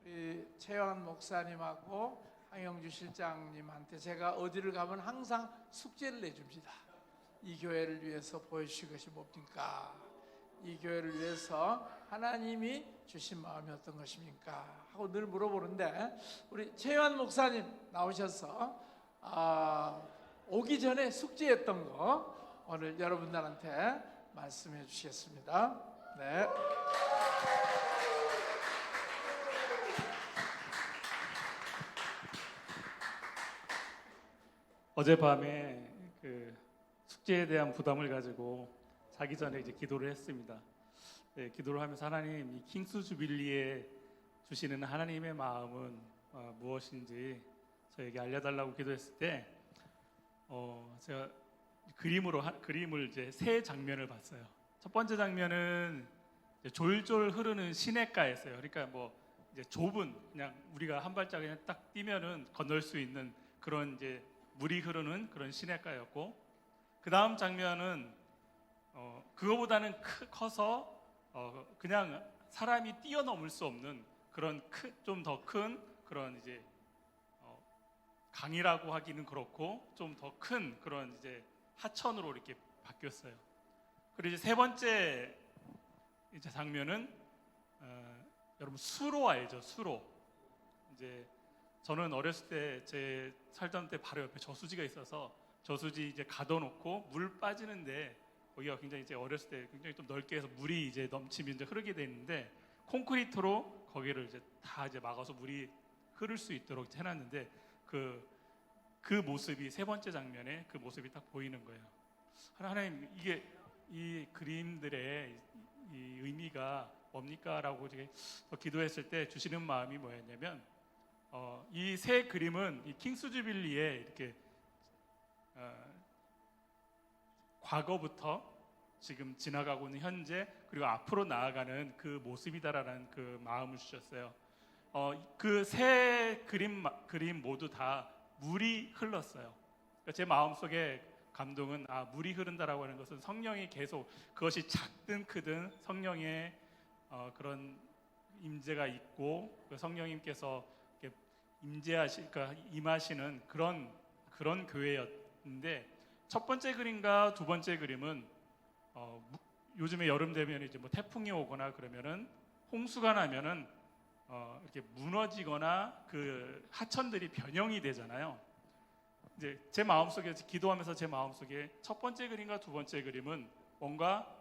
우리 최환 목사님하고 황영주 실장님한테 제가 어디를 가면 항상 숙제를 내줍니다. 이 교회를 위해서 보여주실 것이 뭡니까? 이 교회를 위해서 하나님이 주신 마음이 어떤 것입니까? 하고 늘 물어보는데, 우리 최환 목사님 나오셔서 오기 전에 숙제했던 거 오늘 여러분들한테 말씀해 주시겠습니다. 네. 어젯밤에 그 숙제에 대한 부담을 가지고 자기 전에 이제 기도를 했습니다. 네, 기도를 하면서 하나님, 이 킹스 주빌리에 주시는 하나님의 마음은 무엇인지 저에게 알려달라고 기도했을 때, 제가 그림을 이제 세 장면을 봤어요. 첫 번째 장면은 이제 졸졸 흐르는 시냇가였어요. 그러니까 뭐 이제 좁은, 그냥 우리가 한 발짝 그냥 딱 뛰면은 건널 수 있는 그런 이제 물이 흐르는 그런 시냇가였고, 그 다음 장면은 그거보다는 커서 그냥 사람이 뛰어넘을 수 없는 그런 좀 더 큰 그런 이제 강이라고 하기는 그렇고 좀 더 큰 그런 이제 하천으로 이렇게 바뀌었어요. 그리고 이제 세 번째 이제 장면은 여러분 수로 알죠? 수로. 이제 저는 어렸을 때 제 살던 때 바로 옆에 저수지가 있어서 저수지 이제 가둬놓고 물 빠지는데, 거기가 굉장히 이제 어렸을 때 굉장히 좀 넓게 해서 물이 이제 넘치면 이제 흐르게 돼 있는데, 콘크리트로 거기를 이제 다 이제 막아서 물이 흐를 수 있도록 해놨는데, 그 모습이 세 번째 장면에 그 모습이 딱 보이는 거예요. 하나님, 이게 이 그림들의 이 의미가 뭡니까?라고 이제 기도했을 때 주시는 마음이 뭐였냐면, 이 세 그림은 이 킹스 주빌리에 이렇게 과거부터 지금 지나가고 있는 현재, 그리고 앞으로 나아가는 그 모습이다라는 그 마음을 주셨어요. 그 세 그림 모두 다 물이 흘렀어요. 그러니까 제 마음속에 감동은, 물이 흐른다라고 하는 것은 성령이 계속, 그것이 작든 크든 성령의 그런 임재가 있고, 그 성령님께서 그러니까 임하시는 그런 교회였는데, 첫 번째 그림과 두 번째 그림은 요즘에 여름 되면 이제 뭐 태풍이 오거나 그러면은, 홍수가 나면은 이렇게 무너지거나 그 하천들이 변형이 되잖아요. 이제 제 마음속에 기도하면서 제 마음속에 첫 번째 그림과 두 번째 그림은 뭔가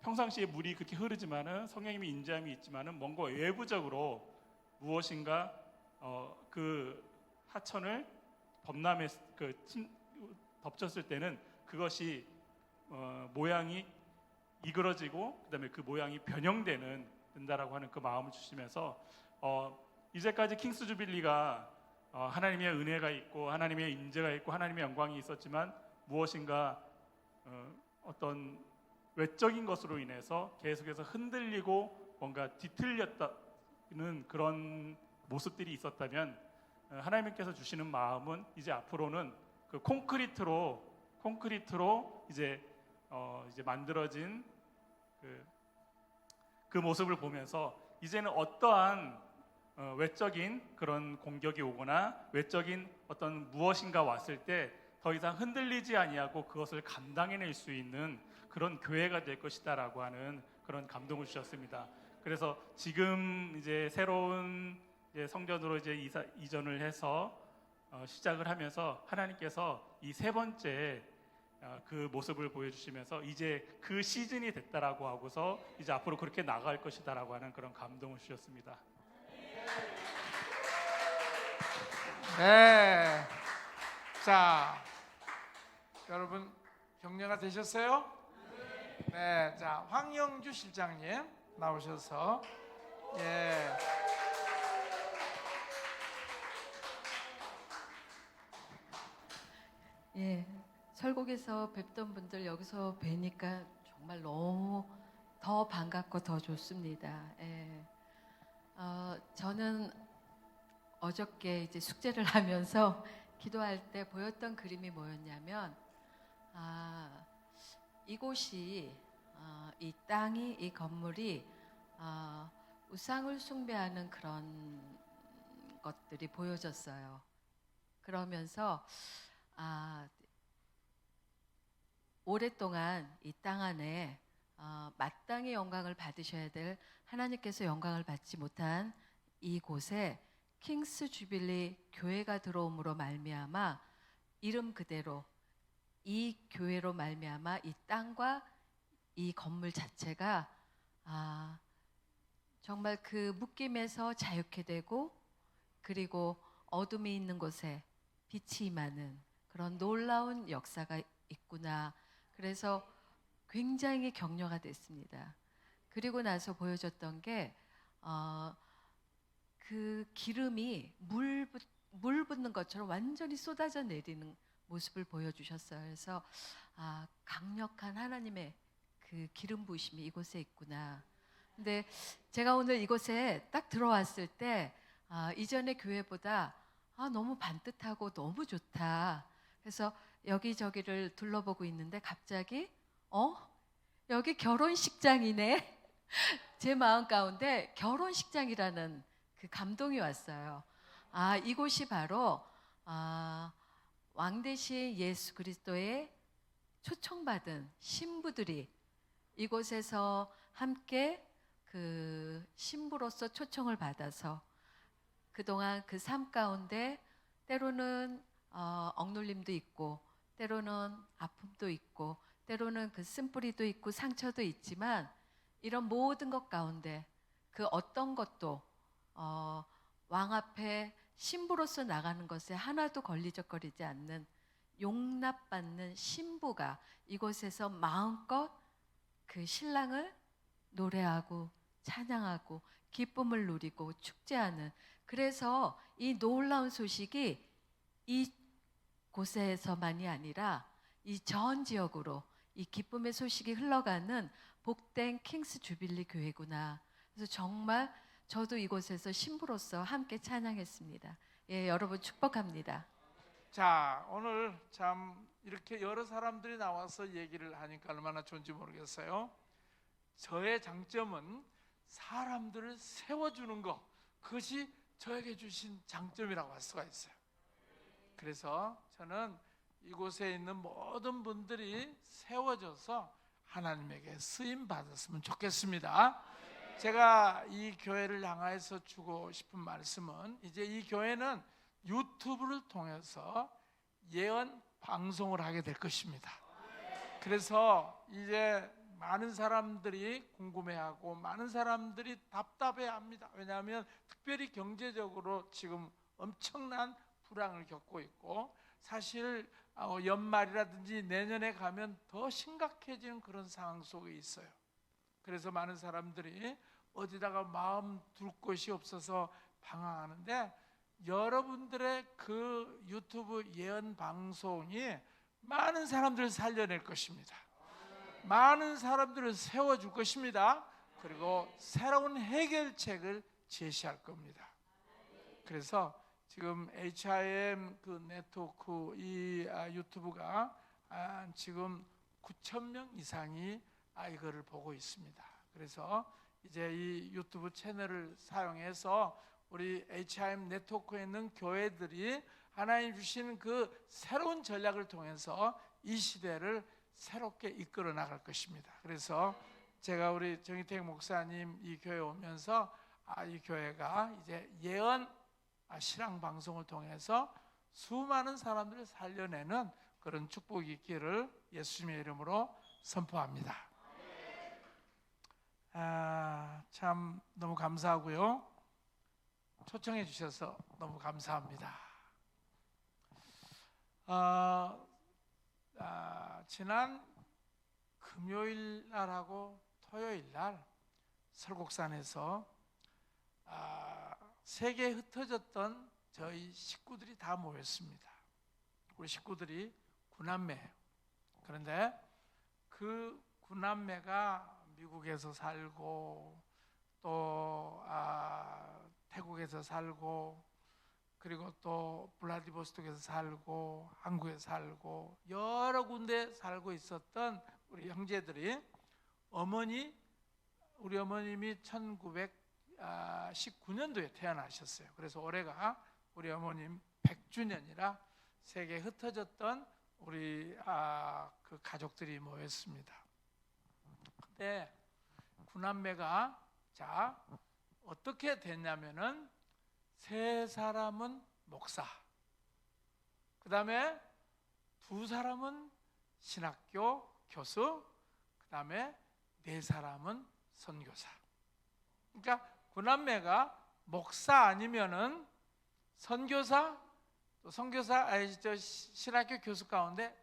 평상시에 물이 그렇게 흐르지만은 성령님의 인자함이 있지만은 뭔가 외부적으로 무엇인가 그 하천을 덮쳤을 때는 그것이 모양이 이그러지고, 그다음에 그 모양이 된다라고 하는 그 마음을 주시면서, 이제까지 킹스 주빌리가 하나님의 은혜가 있고 하나님의 임재가 있고 하나님의 영광이 있었지만, 무엇인가 어떤 외적인 것으로 인해서 계속해서 흔들리고 뭔가 뒤틀렸다는 그런 모습들이 있었다면, 하나님께서 주시는 마음은 이제 앞으로는 그 콘크리트로 이제 만들어진 그 모습을 보면서, 이제는 어떠한 외적인 그런 공격이 오거나 외적인 어떤 무엇인가 왔을 때 더 이상 흔들리지 아니하고 그것을 감당해낼 수 있는 그런 교회가 될 것이다라고 하는 그런 감동을 주셨습니다. 그래서 지금 이제 새로운 성전으로 이제 이전을 해서 시작을 하면서, 하나님께서 이 세 번째 그 모습을 보여주시면서 이제 그 시즌이 됐다라고 하고서 이제 앞으로 그렇게 나갈 것이다라고 하는 그런 감동을 주셨습니다. 네. 자, 여러분 격려가 되셨어요? 네. 자, 황영주 실장님 나오셔서, 예. 예, 설국에서 뵙던 분들 여기서 뵈니까 정말 너무 더 반갑고 더 좋습니다. 예. 저는 어저께 이제 숙제를 하면서 기도할 때 보였던 그림이 뭐였냐면, 이곳이 이 땅이, 이 건물이 우상을 숭배하는 그런 것들이 보여졌어요. 그러면서 오랫동안 이 땅 안에 마땅히 영광을 받으셔야 될 하나님께서 영광을 받지 못한 이곳에 킹스 주빌리 교회가 들어옴으로 말미암아 이름 그대로 이 교회로 말미암아 이 땅과 이 건물 자체가 정말 그 묶임에서 자유케 되고 그리고 어둠이 있는 곳에 빛이 임하는 그런 놀라운 역사가 있구나. 그래서 굉장히 격려가 됐습니다. 그리고 나서 보여줬던 게 그 기름이 물 붓는 것처럼 완전히 쏟아져 내리는 모습을 보여주셨어요. 그래서 강력한 하나님의 그 기름 부으심이 이곳에 있구나. 근데 제가 오늘 이곳에 딱 들어왔을 때 이전의 교회보다 너무 반듯하고 너무 좋다. 그래서 여기저기를 둘러보고 있는데 갑자기 여기 결혼식장이네. 제 마음 가운데 결혼식장이라는 그 감동이 왔어요. 이곳이 바로 왕 대신 예수 그리스도의 초청받은 신부들이 이곳에서 함께 그 신부로서 초청을 받아서 그동안 그 삶 가운데 때로는 억눌림도 있고 때로는 아픔도 있고 때로는 그 쓴뿌리도 있고 상처도 있지만 이런 모든 것 가운데 그 어떤 것도 왕 앞에 신부로서 나가는 것에 하나도 걸리적거리지 않는 용납받는 신부가 이곳에서 마음껏 그 신랑을 노래하고 찬양하고 기쁨을 누리고 축제하는, 그래서 이 놀라운 소식이 이 곳에서만이 아니라 이 전 지역으로 이 기쁨의 소식이 흘러가는 복된 킹스 주빌리 교회구나. 그래서 정말 저도 이곳에서 신부로서 함께 찬양했습니다. 예, 여러분 축복합니다. 자, 오늘 참 이렇게 여러 사람들이 나와서 얘기를 하니까 얼마나 좋은지 모르겠어요. 저의 장점은 사람들을 세워주는 것, 그것이 저에게 주신 장점이라고 할 수가 있어요. 그래서 저는 이곳에 있는 모든 분들이 세워져서 하나님에게 쓰임 받았으면 좋겠습니다. 제가 이 교회를 향해서 주고 싶은 말씀은, 이제 이 교회는 유튜브를 통해서 예언 방송을 하게 될 것입니다. 그래서 이제 많은 사람들이 궁금해하고 많은 사람들이 답답해합니다. 왜냐하면 특별히 경제적으로 지금 엄청난 불황을 겪고 있고, 사실 연말이라든지 내년에 가면 더 심각해지는 그런 상황 속에 있어요. 그래서 많은 사람들이 어디다가 마음 둘 곳이 없어서 방황하는데, 여러분들의 그 유튜브 예언 방송이 많은 사람들을 살려낼 것입니다. 많은 사람들을 세워줄 것입니다. 그리고 새로운 해결책을 제시할 겁니다. 그래서 지금 HIM 그 네트워크 이 유튜브가 지금 9,000명 이상이 이거를 보고 있습니다. 그래서 이제 이 유튜브 채널을 사용해서 우리 HIM 네트워크에 있는 교회들이 하나님 주신 그 새로운 전략을 통해서 이 시대를 새롭게 이끌어 나갈 것입니다. 그래서 제가 우리 정희택 목사님 이 교회 오면서 이 교회가 이제 예언 실황 방송을 통해서 수많은 사람들을 살려내는 그런 축복이 있기를 예수님의 이름으로 선포합니다. 참 너무 감사하고요. 초청해 주셔서 너무 감사합니다. 지난 금요일 날하고 토요일 날 설곡산에서 세계에 흩어졌던 저희 식구들이 다 모였습니다. 우리 식구들이 9남매예요. 그런데 그 9남매가 미국에서 살고 또 태국에서 살고 그리고 또 블라디보스톡에서 살고 한국에 살고 여러 군데 살고 있었던 우리 형제들이 우리 어머님이 1919년도에 태어나셨어요. 그래서 올해가 우리 어머님 100주년이라 세계에 흩어졌던 우리 그 가족들이 모였습니다. 근데 구남매가 자 어떻게 됐냐면은 세 사람은 목사, 그 다음에 두 사람은 신학교 교수, 그 다음에 네 사람은 선교사. 그러니까 구남매가 목사 아니면은 선교사, 또 선교사, 신학교 교수 가운데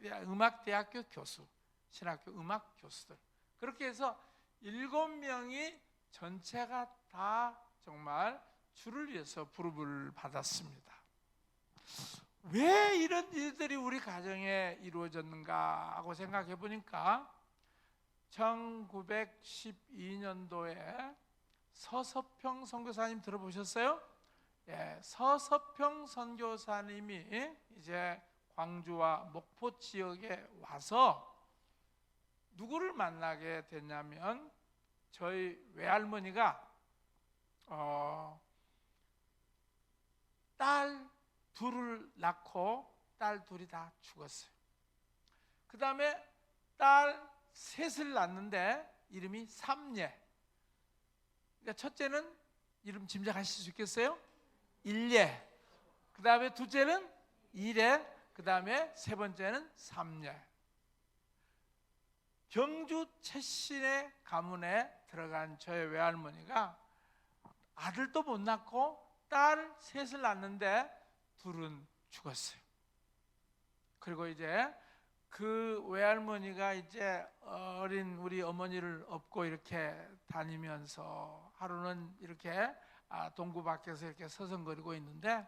음악대학교 교수, 신학교 음악 교수들. 그렇게 해서 7명이 전체가 다 정말 주를 위해서 부름을 받았습니다. 왜 이런 일들이 우리 가정에 이루어졌는가 하고 생각해 보니까 1912년도에 서섭평 선교사님 들어보셨어요? 예, 서섭평 선교사님이 이제 광주와 목포 지역에 와서 누구를 만나게 됐냐면 저희 외할머니가 딸 둘을 낳고 딸 둘이 다 죽었어요. 그 다음에 딸 셋을 낳는데 이름이 삼예. 그러니까 첫째는 이름 짐작하실 수 있겠어요? 일예. 그 다음에 둘째는 일예. 그 다음에 세 번째는 삼예. 경주 최신의 가문에 들어간 저의 외할머니가 아들도 못 낳고 딸 셋을 낳는데 둘은 죽었어요. 그리고 이제 그 외할머니가 이제 어린 우리 어머니를 업고 이렇게 다니면서 하루는 이렇게 동구 밖에서 이렇게 서성거리고 있는데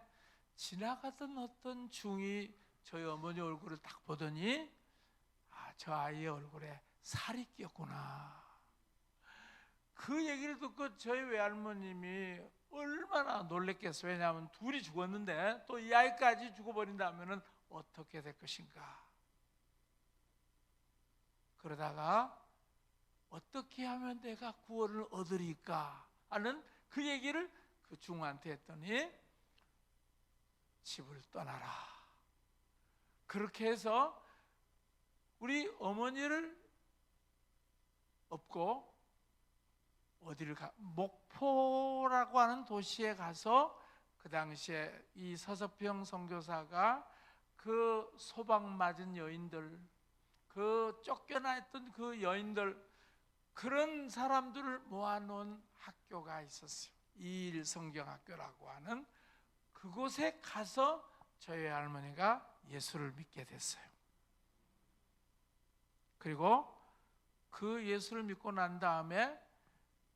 지나가던 어떤 중이 저희 어머니 얼굴을 딱 보더니 저 아이의 얼굴에 살이 끼었구나. 그 얘기를 듣고 저희 외할머님이 얼마나 놀랬겠어요. 왜냐하면 둘이 죽었는데 또 이 아이까지 죽어버린다면 어떻게 될 것인가. 그러다가 어떻게 하면 내가 구원을 얻으리까 하는 그 얘기를 그 중한테 했더니 집을 떠나라. 그렇게 해서 우리 어머니를 업고 어디를 목포라고 하는 도시에 가서 그 당시에 이 서섭평 선교사가 그 소박 맞은 여인들, 그 쫓겨나 있던 그 여인들, 그런 사람들을 모아놓은 학교가 있었어요. 이일 성경학교라고 하는 그곳에 가서 저희 할머니가 예수를 믿게 됐어요. 그리고 그 예수를 믿고 난 다음에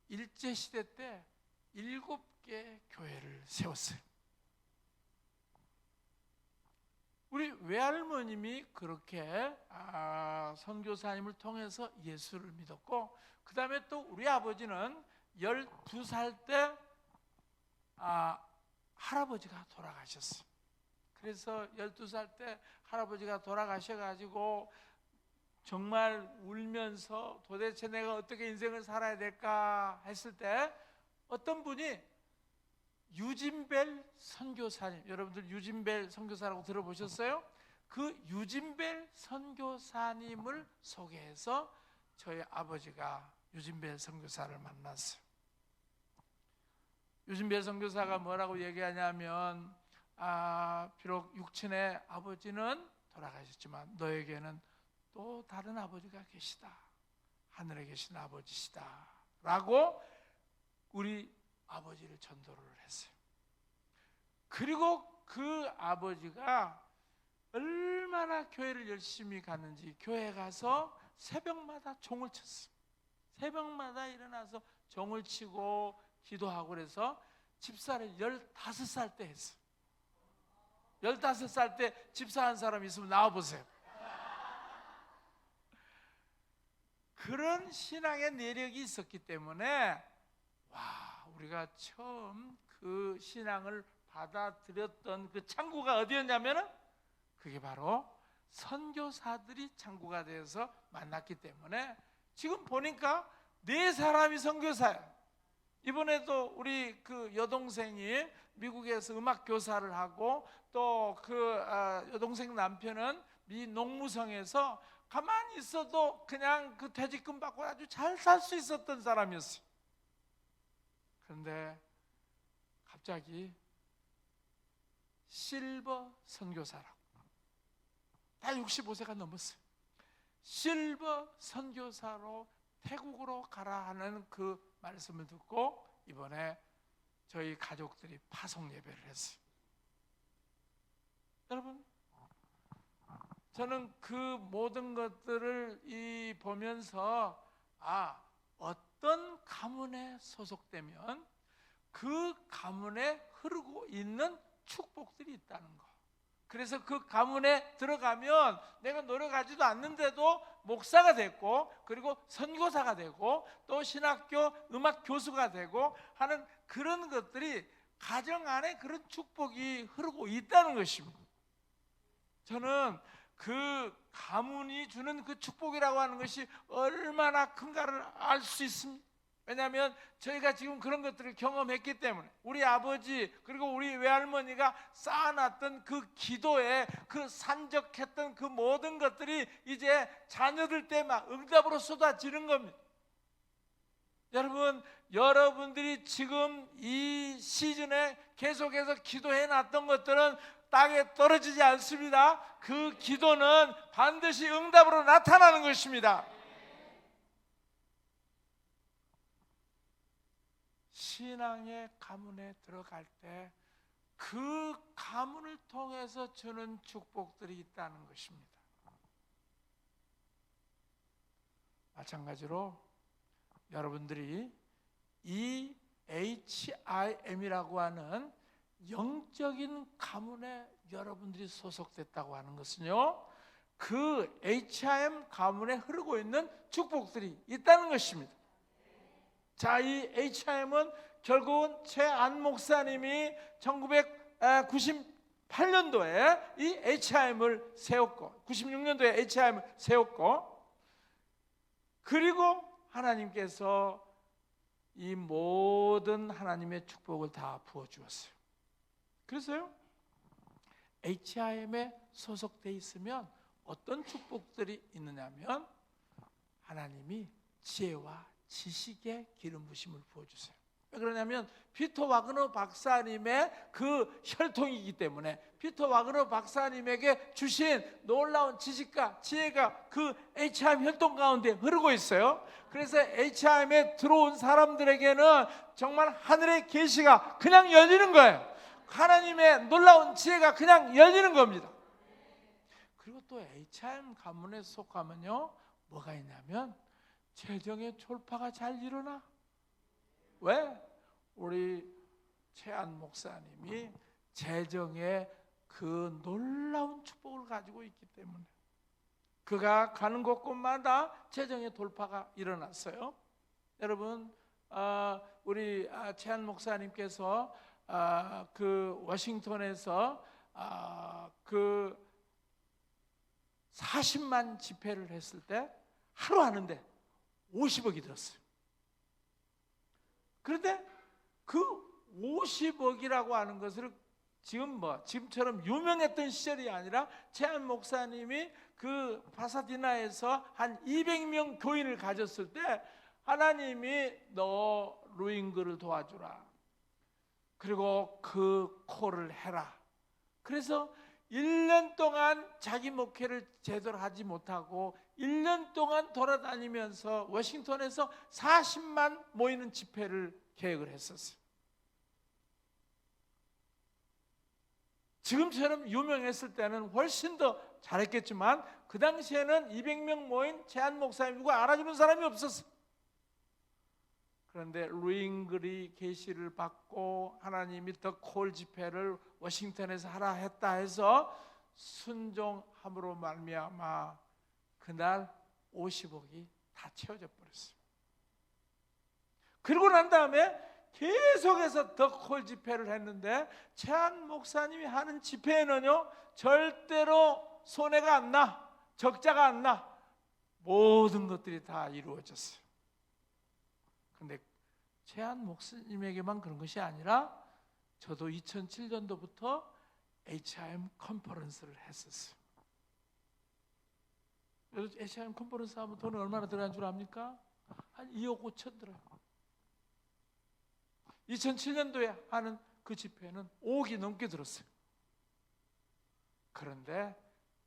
일제시대 때 7개 교회를 세웠어요. 우리 외할머님이 그렇게 선교사님을 통해서 예수를 믿었고, 그 다음에 또 우리 아버지는 12살 때 할아버지가 돌아가셨어요. 그래서 12살 때 할아버지가 돌아가셔가지고 정말 울면서 도대체 내가 어떻게 인생을 살아야 될까 했을 때 어떤 분이 유진벨 선교사님, 여러분들 유진벨 선교사라고 들어보셨어요? 그 유진벨 선교사님을 소개해서 저희 아버지가 유진벨 선교사를 만났어요. 유진벨 선교사가 뭐라고 얘기하냐면 비록 육친의 아버지는 돌아가셨지만 너에게는 또 다른 아버지가 계시다. 하늘에 계신 아버지시다. 라고 우리 아버지를 전도를 했어요. 그리고 그 아버지가 얼마나 교회를 열심히 갔는지 교회에 가서 새벽마다 종을 쳤어요. 새벽마다 일어나서 종을 치고 기도하고 그래서 집사를 15살 때 했어요. 15살 때 집사한 사람 있으면 나와보세요. 그런 신앙의 내력이 있었기 때문에 우리가 처음 그 신앙을 받아들였던 그 창구가 어디였냐면은 그게 바로 선교사들이 창구가 되어서 만났기 때문에 지금 보니까 4사람이 선교사예요. 이번에도 우리 그 여동생이 미국에서 음악 교사를 하고 또 그 여동생 남편은 미 농무성에서 가만히 있어도 그냥 그 퇴직금 받고 아주 잘 살 수 있었던 사람이었어요. 그런데 갑자기 실버 선교사라고, 다 65세가 넘었어요. 실버 선교사로 태국으로 가라 하는 그 말씀을 듣고 이번에 저희 가족들이 파송 예배를 했어요. 여러분, 저는 그 모든 것들을 보면서 어떤 가문에 소속되면 그 가문에 흐르고 있는 축복들이 있다는 거. 그래서 그 가문에 들어가면 내가 노력하지도 않는데도 목사가 됐고, 그리고 선교사가 되고, 또 신학교 음악 교수가 되고 하는 그런 것들이 가정 안에 그런 축복이 흐르고 있다는 것입니다. 저는 그 가문이 주는 그 축복이라고 하는 것이 얼마나 큰가를 알 수 있습니다. 왜냐하면 저희가 지금 그런 것들을 경험했기 때문에, 우리 아버지 그리고 우리 외할머니가 쌓아놨던 그 기도에 그 산적했던 그 모든 것들이 이제 자녀들 때 막 응답으로 쏟아지는 겁니다. 여러분, 여러분들이 지금 이 시즌에 계속해서 기도해 놨던 것들은 땅에 떨어지지 않습니다. 그 기도는 반드시 응답으로 나타나는 것입니다. 신앙의 가문에 들어갈 때 그 가문을 통해서 주는 축복들이 있다는 것입니다. 마찬가지로 여러분들이 이 HIM이라고 하는 영적인 가문에 여러분들이 소속됐다고 하는 것은요, 그 HIM 가문에 흐르고 있는 축복들이 있다는 것입니다. 자, 이 HIM은 결국은 최안 목사님이 1998년도에 이 HIM을 세웠고, 96년도에 HIM을 세웠고, 그리고 하나님께서 이 모든 하나님의 축복을 다 부어주었어요. 그래서요, HIM에 소속돼 있으면 어떤 축복들이 있느냐면, 하나님이 지혜와 지식의 기름 부심을 부어주세요. 왜 그러냐면 피터 와그너 박사님의 그 혈통이기 때문에, 피터 와그너 박사님에게 주신 놀라운 지식과 지혜가 그 HIM 혈통 가운데 흐르고 있어요. 그래서 HIM에 들어온 사람들에게는 정말 하늘의 계시가 그냥 열리는 거예요. 하나님의 놀라운 지혜가 그냥 열리는 겁니다. 그리고 또 HIM 가문에 속하면요, 뭐가 있냐면 재정의 졸파가 잘 일어나. 왜? 우리 최안 목사님이 재정의 그 놀라운 축복을 가지고 있기 때문에 그가 가는 곳곳마다 재정의 돌파가 일어났어요. 여러분, 우리 최안 목사님께서 그 워싱턴에서 그 40만 집회를 했을 때 하루 하는데 50억이 들었어요. 그런데 그 50억이라고 하는 것을 지금처럼 유명했던 시절이 아니라 최안 목사님이 그 파사디나에서 한 200명 교인을 가졌을 때 하나님이 너 루잉그를 도와주라, 그리고 그 콜을 해라. 그래서 1년 동안 자기 목회를 제대로 하지 못하고 1년 동안 돌아다니면서 워싱턴에서 40만 모이는 집회를 계획을 했었어요. 지금처럼 유명했을 때는 훨씬 더 잘했겠지만 그 당시에는 200명 모인 최안 목사님 누구 알아주는 사람이 없었어요. 그런데 루잉글이 계시를 받고 하나님이 더 콜 집회를 워싱턴에서 하라 했다 해서 순종함으로 말미암아 그날 50억이 다 채워져 버렸어요. 그리고 난 다음에 계속해서 더 콜 집회를 했는데 최안 목사님이 하는 집회에는요 절대로 손해가 안 나, 적자가 안 나. 모든 것들이 다 이루어졌어요. 그런데 최한 목사님에게만 그런 것이 아니라 저도 2007년도부터 HIM 컨퍼런스를 했었어요. 그래서 HIM 컨퍼런스 하면 돈이 얼마나 들어간 줄 압니까? 한 2억 5천 들어요. 2007년도에 하는 그 집회는 5억이 넘게 들었어요. 그런데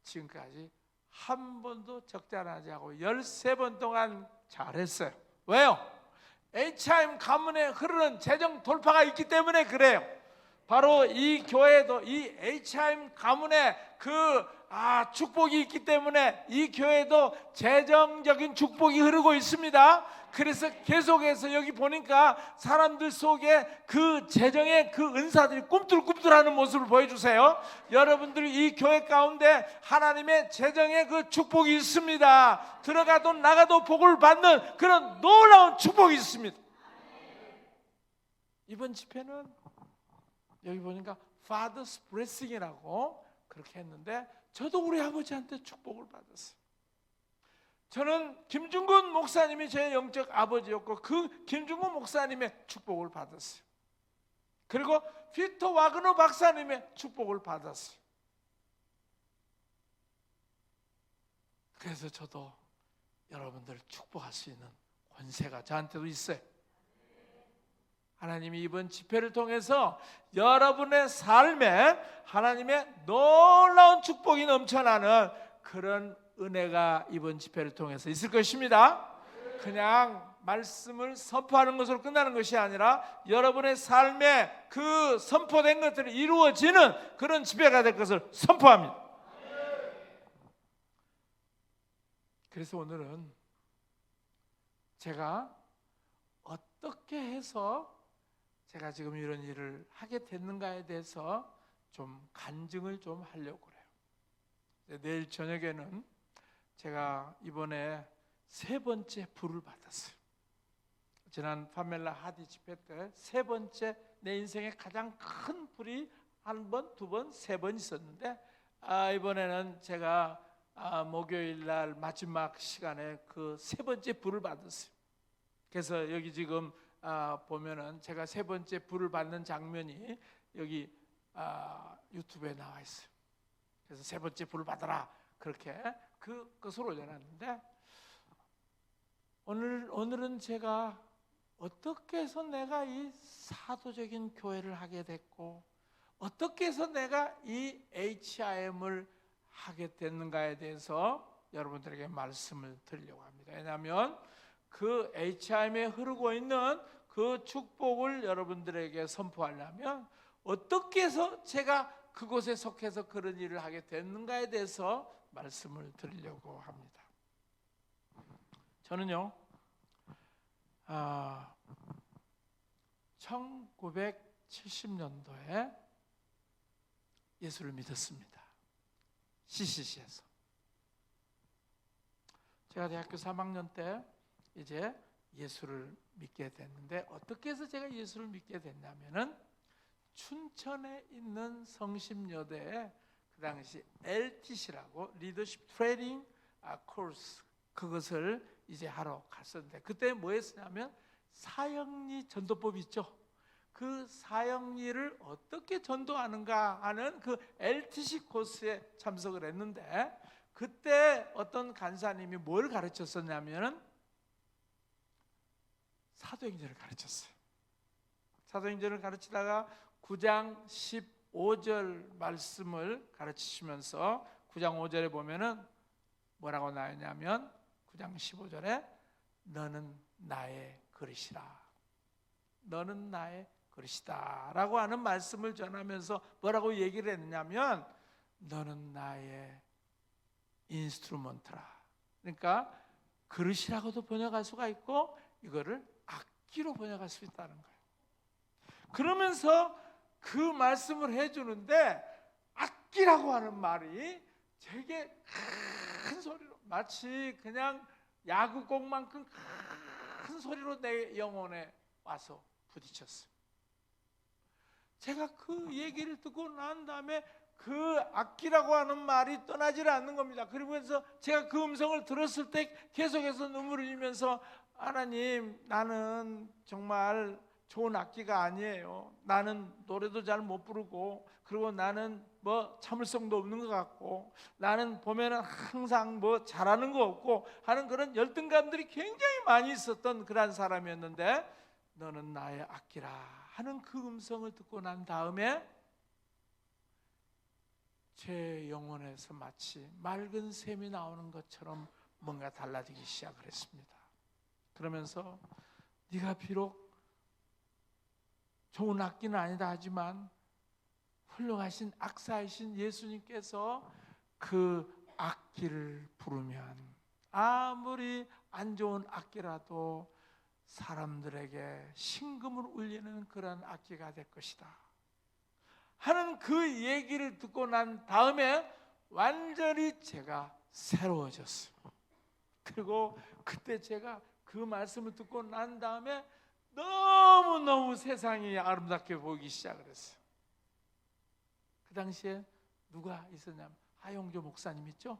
지금까지 한 번도 적자나지 않고 13번 동안 잘했어요. 왜요? HIM 가문에 흐르는 재정 돌파가 있기 때문에 그래요. 바로 이 교회도 이 HIM 가문에 축복이 있기 때문에 이 교회도 재정적인 축복이 흐르고 있습니다. 그래서 계속해서 여기 보니까 사람들 속에 그 재정의 그 은사들이 꿈틀꿈틀하는 모습을 보여주세요. 여러분들이 이 교회 가운데 하나님의 재정의 그 축복이 있습니다. 들어가도 나가도 복을 받는 그런 놀라운 축복이 있습니다. 이번 집회는 여기 보니까 Father's Blessing이라고 그렇게 했는데 저도 우리 아버지한테 축복을 받았어요. 저는 김중근 목사님이 제 영적 아버지였고 그 김중근 목사님의 축복을 받았어요. 그리고 피터 와그너 박사님의 축복을 받았어요. 그래서 저도 여러분들 축복할 수 있는 권세가 저한테도 있어요. 하나님이 이번 집회를 통해서 여러분의 삶에 하나님의 놀라운 축복이 넘쳐나는 그런 은혜가 이번 집회를 통해서 있을 것입니다. 그냥 말씀을 선포하는 것으로 끝나는 것이 아니라 여러분의 삶에 그 선포된 것들이 이루어지는 그런 집회가 될 것을 선포합니다. 그래서 오늘은 제가 어떻게 해서 제가 지금 이런 일을 하게 됐는가에 대해서 좀 간증을 좀 하려고 그래요. 내일 저녁에는 제가 이번에 3번째 부를 받았어요. 지난 파멜라 하디 집회 때 3번째 내 인생의 가장 큰 불이 1번, 2번, 3번 있었는데 이번에는 제가 목요일 날 마지막 시간에 그 3번째 불을 받았어요. 그래서 여기 지금 보면은 제가 3번째 불을 받는 장면이 여기 유튜브에 나와 있어요. 그래서 3번째 불을 받아라 그렇게 그것을 올려놨는데 오늘은 제가 어떻게 해서 내가 이 사도적인 교회를 하게 됐고 어떻게 해서 내가 이 HIM을 하게 됐는가에 대해서 여러분들에게 말씀을 드리려고 합니다. 왜냐하면 그 HIM에 흐르고 있는 그 축복을 여러분들에게 선포하려면 어떻게 해서 제가 그곳에 속해서 그런 일을 하게 됐는가에 대해서 말씀을 드리려고 합니다. 저는요 1970년도에 예수를 믿었습니다. CCC에서 제가 대학교 3학년 때 이제 예수를 믿게 됐는데 어떻게 해서 제가 예수를 믿게 됐냐면은 춘천에 있는 성심여대에 그 당시 LTC라고 리더십 트레이닝 코र्스 그것을 이제 하러 갔었는데 그때 뭐 했었냐면 사형리 전도법 있죠. 그 사형리를 어떻게 전도하는가 하는 그 LTC 코스에 참석을 했는데 그때 어떤 간사님이 뭘 가르쳤었냐면은 사도행전을 가르쳤어요. 사도행전을 가르치다가 9장 15절 말씀을 가르치시면서 9장 5절에 보면은 뭐라고 나오냐면 9장 15절에 너는 나의 그릇이라 너는 나의 그릇이다 라고 하는 말씀을 전하면서 뭐라고 얘기를 했냐면 너는 나의 인스트루먼트라 그러니까 그릇이라고도 번역할 수가 있고 이거를 악기로 번역할 수 있다는 거예요. 그러면서 그 말씀을 해주는데 악기라고 하는 말이 되게 큰 소리로 마치 그냥 야구공만큼 큰 소리로 내 영혼에 와서 부딪혔어요. 제가 그 얘기를 듣고 난 다음에 그 악기라고 하는 말이 떠나질 않는 겁니다. 그러면서 제가 그 음성을 들었을 때 계속해서 눈물을 흘리면서 하나님, 나는 정말 좋은 악기가 아니에요. 나는 노래도 잘 못 부르고, 그리고 나는 뭐 참을성도 없는 것 같고, 나는 보면은 항상 뭐 잘하는 거 없고 하는 그런 열등감들이 굉장히 많이 있었던 그런 사람이었는데, 너는 나의 악기라 하는 그 음성을 듣고 난 다음에 제 영혼에서 마치 맑은 샘이 나오는 것처럼 뭔가 달라지기 시작을 했습니다. 그러면서 네가 비록 좋은 악기는 아니다 하지만 훌륭하신 악사이신 예수님께서 그 악기를 부르면 아무리 안 좋은 악기라도 사람들에게 심금을 울리는 그런 악기가 될 것이다 하는 그 얘기를 듣고 난 다음에 완전히 제가 새로워졌어요. 그리고 그때 제가 그 말씀을 듣고 난 다음에 너무너무 세상이 아름답게 보이기 시작을 했어요. 그 당시에 누가 있었냐면 하용조 목사님 있죠?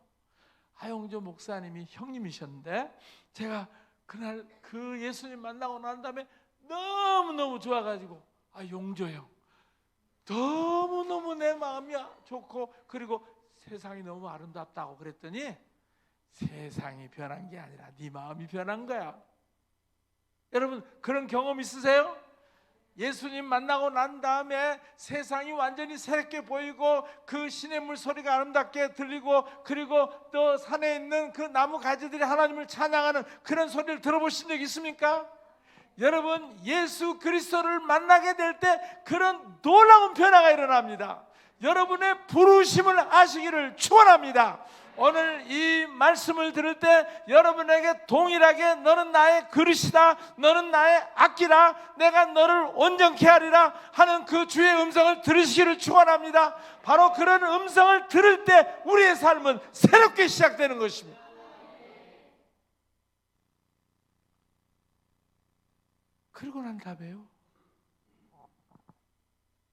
하용조 목사님이 형님이셨는데, 제가 그날 그 예수님 만나고 난 다음에 너무너무 좋아가지고, 용조 형 너무너무 내 마음이 좋고, 그리고 세상이 너무 아름답다고 그랬더니, 세상이 변한 게 아니라 네 마음이 변한 거야. 여러분 그런 경험 있으세요? 예수님 만나고 난 다음에 세상이 완전히 새롭게 보이고, 그 시냇물 소리가 아름답게 들리고, 그리고 또 산에 있는 그 나무 가지들이 하나님을 찬양하는 그런 소리를 들어보신 적 있습니까? 여러분, 예수 그리스도를 만나게 될 때 그런 놀라운 변화가 일어납니다. 여러분의 부르심을 아시기를 축원합니다. 오늘 이 말씀을 들을 때 여러분에게 동일하게 너는 나의 그릇이다, 너는 나의 악기라, 내가 너를 온전케 하리라 하는 그 주의 음성을 들으시기를 축원합니다. 바로 그런 음성을 들을 때 우리의 삶은 새롭게 시작되는 것입니다. 그러고 난 다음에요,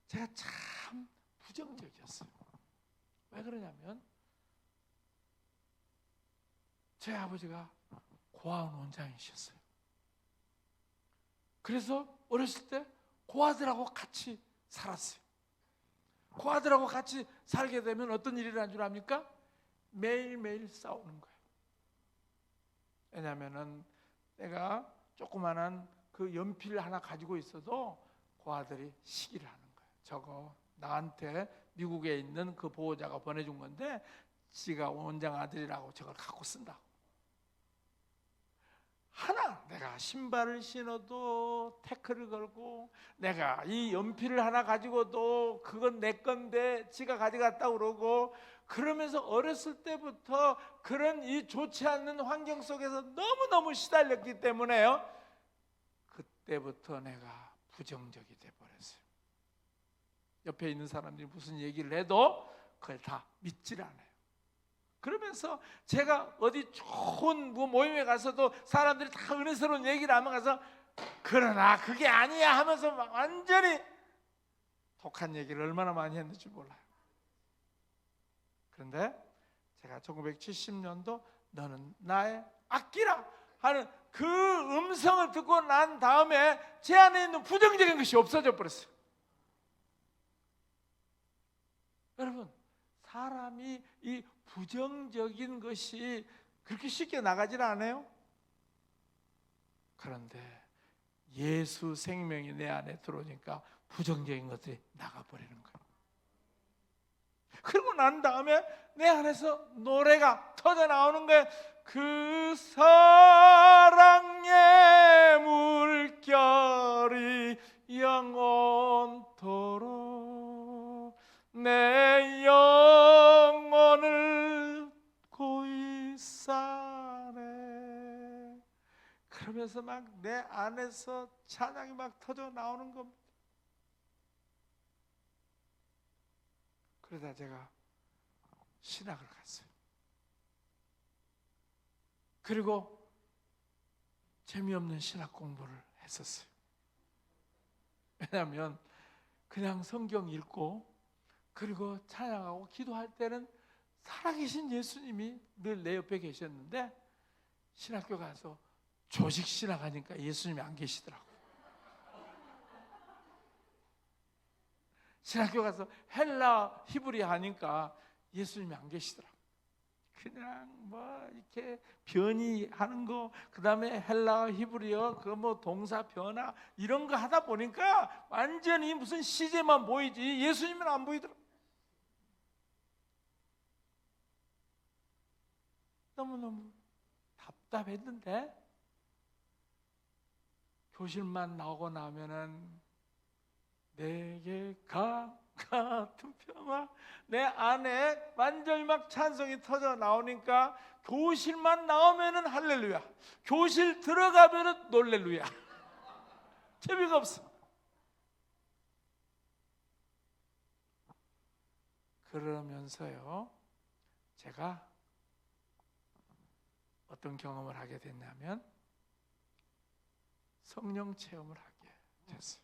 제가 참 부정적이었어요. 왜 그러냐면 제 아버지가 고아원 원장이셨어요. 그래서 어렸을 때 고아들하고 같이 살았어요. 고아들하고 같이 살게 되면 어떤 일이 일어난 줄 압니까? 매일매일 싸우는 거예요. 왜냐하면 내가 조그만한 그 연필 하나 가지고 있어도 고아들이 시기를 하는 거예요. 저거 나한테 미국에 있는 그 보호자가 보내준 건데 지가 원장 아들이라고 저걸 갖고 쓴다고. 하나 내가 신발을 신어도 태클을 걸고, 내가 이 연필을 하나 가지고도 그건 내 건데 지가 가져갔다고 그러고, 그러면서 어렸을 때부터 그런 이 좋지 않는 환경 속에서 너무너무 시달렸기 때문에요, 그때부터 내가 부정적이 돼버렸어요. 옆에 있는 사람들이 무슨 얘기를 해도 그걸 다 믿질 않아요. 그러면서 제가 어디 좋은 모임에 가서도 사람들이 다 은혜스러운 얘기를 하면 가서 그러나 그게 아니야 하면서 막 완전히 독한 얘기를 얼마나 많이 했는지 몰라요. 그런데 제가 1970년도 너는 나의 악기라 하는 그 음성을 듣고 난 다음에 제 안에 있는 부정적인 것이 없어져 버렸어요. 여러분, 사람이 이 부정적인 것이 그렇게 쉽게 나가질 않아요. 그런데 예수 생명이 내 안에 들어오니까 부정적인 것들이 나가버리는 거예요. 그러고 난 다음에 내 안에서 노래가 터져 나오는 거예요. 그 사랑의 물결이 영원토록 내 영혼을 고이 싸네. 그러면서 막 내 안에서 찬양이 막 터져 나오는 겁니다. 그러다 제가 신학을 갔어요. 그리고 재미없는 신학 공부를 했었어요. 왜냐하면 그냥 성경 읽고 그리고 찬양하고 기도할 때는 살아계신 예수님이 늘 내 옆에 계셨는데, 신학교 가서 조직 지나가니까 예수님이 안 계시더라고. 신학교 가서 헬라 히브리 하니까 예수님이 안 계시더라고. 그냥 뭐 이렇게 변이하는 거, 그 다음에 헬라 히브리어 그 뭐 동사 변화 이런 거 하다 보니까 완전히 무슨 시제만 보이지 예수님은 안 보이더라고. 너무너무 답답했는데 교실만 나오고 나면은 내게 같은 평화, 내 안에 완전히 막 찬송이 터져 나오니까 교실만 나오면은 할렐루야, 교실 들어가면은 놀렐루야. 재미가 없어. 그러면서요, 제가 어떤 경험을 하게 됐냐면 성령 체험을 하게 됐어요.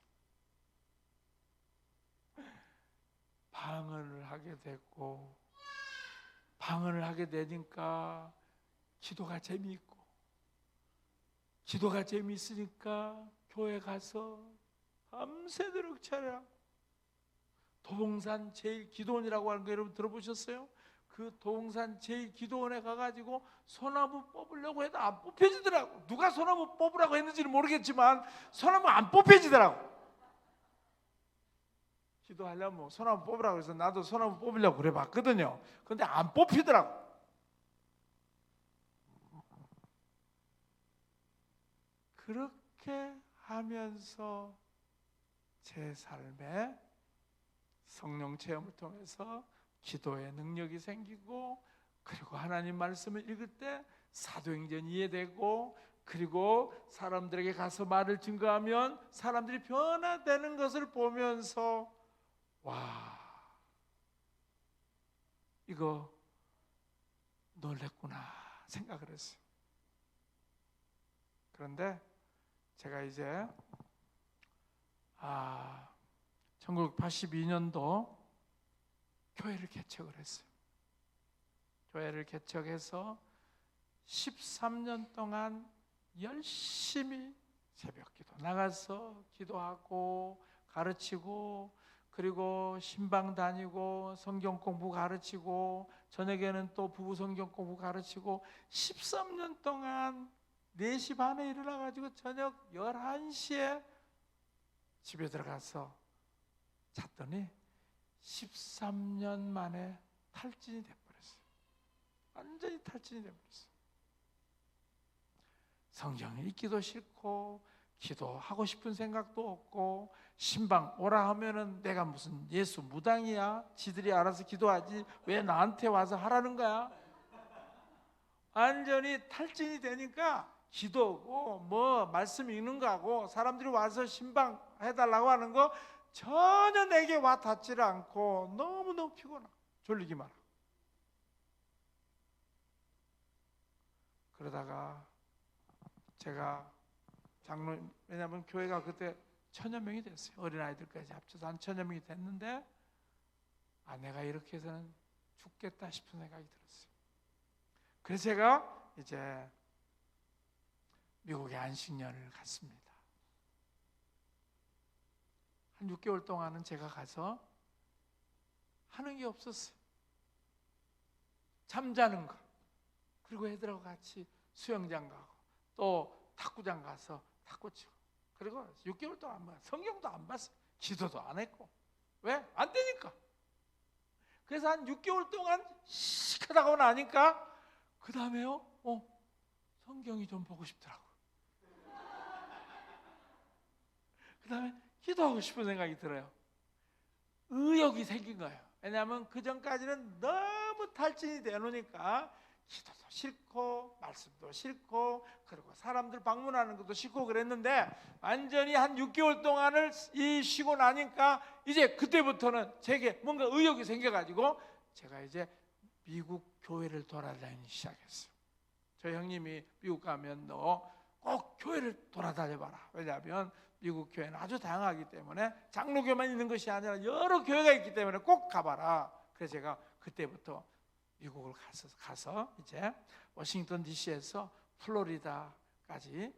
방언을 하게 됐고, 방언을 하게 되니까 기도가 재미있고, 기도가 재미있으니까 교회 가서 밤새도록 찬양. 도봉산 제1기도원이라고 하는 거 여러분 들어보셨어요? 그 도봉산 제1기도원에 가가지고 소나무 뽑으려고 해도 안 뽑혀지더라고. 누가 소나무 뽑으라고 했는지는 모르겠지만 소나무 안 뽑혀지더라고. 기도하려면 소나무 뽑으라고 해서 나도 소나무 뽑으려고 그래 봤거든요. 근데 안 뽑히더라고. 그렇게 하면서 제 삶에 성령 체험을 통해서 기도의 능력이 생기고, 그리고 하나님 말씀을 읽을 때 사도행전 이해되고, 그리고 사람들에게 가서 말을 증거하면 사람들이 변화되는 것을 보면서 와, 이거 놀랬구나 생각을 했어요. 그런데 제가 이제 1982년도 교회를 개척을 했어요. 교회를 개척해서 13년 동안 열심히 새벽기도 나가서 기도하고 가르치고, 그리고 신방 다니고 성경 공부 가르치고, 저녁에는 또 부부 성경 공부 가르치고, 13년 동안 4시 반에 일어나가지고 저녁 11시에 집에 들어가서 잤더니 13년 만에 탈진이 돼버렸어요. 완전히 탈진이 돼버렸어요. 성경 읽기도 싫고, 기도하고 싶은 생각도 없고, 신방 오라 하면은 내가 무슨 예수 무당이야? 지들이 알아서 기도하지 왜 나한테 와서 하라는 거야? 완전히 탈진이 되니까 기도고 뭐 말씀 읽는 거하고 사람들이 와서 신방 해달라고 하는 거 전혀 내게 와 닿지를 않고 너무너무 피곤하고 졸리기만 하고. 그러다가 제가 장로, 왜냐하면 교회가 그때 1000여 명이 됐어요. 어린아이들까지 합쳐서 한 1000여 명이 됐는데, 내가 이렇게 해서는 죽겠다 싶은 생각이 들었어요. 그래서 제가 이제 미국에 안식년을 갔습니다. 한 6개월 동안은 제가 가서 하는 게 없었어요. 잠자는 거, 그리고 애들하고 같이 수영장 가고 또 탁구장 가서 탁구 치고, 그리고 6개월 동안 성경도 안 봤어요. 기도도 안 했고. 왜? 안 되니까. 그래서 한 6개월 동안 시크하고 나니까 그 다음에요, 성경이 좀 보고 싶더라고. 그 다음에 기도하고 싶은 생각이 들어요. 의욕이 생긴 거예요. 왜냐하면 그 전까지는 너무 탈진이 되놓으니까 기도도 싫고 말씀도 싫고, 그리고 사람들 방문하는 것도 싫고 그랬는데, 완전히 한 6개월 동안을 쉬고 나니까 이제 그때부터는 제게 뭔가 의욕이 생겨가지고 제가 이제 미국 교회를 돌아다니기 시작했어요. 저 형님이 미국 가면 너 꼭 교회를 돌아다녀봐라. 왜냐하면 미국 교회는 아주 다양하기 때문에 장로교만 있는 것이 아니라 여러 교회가 있기 때문에 꼭 가봐라. 그래서 제가 그때부터 미국을 가서 이제 워싱턴 DC에서 플로리다까지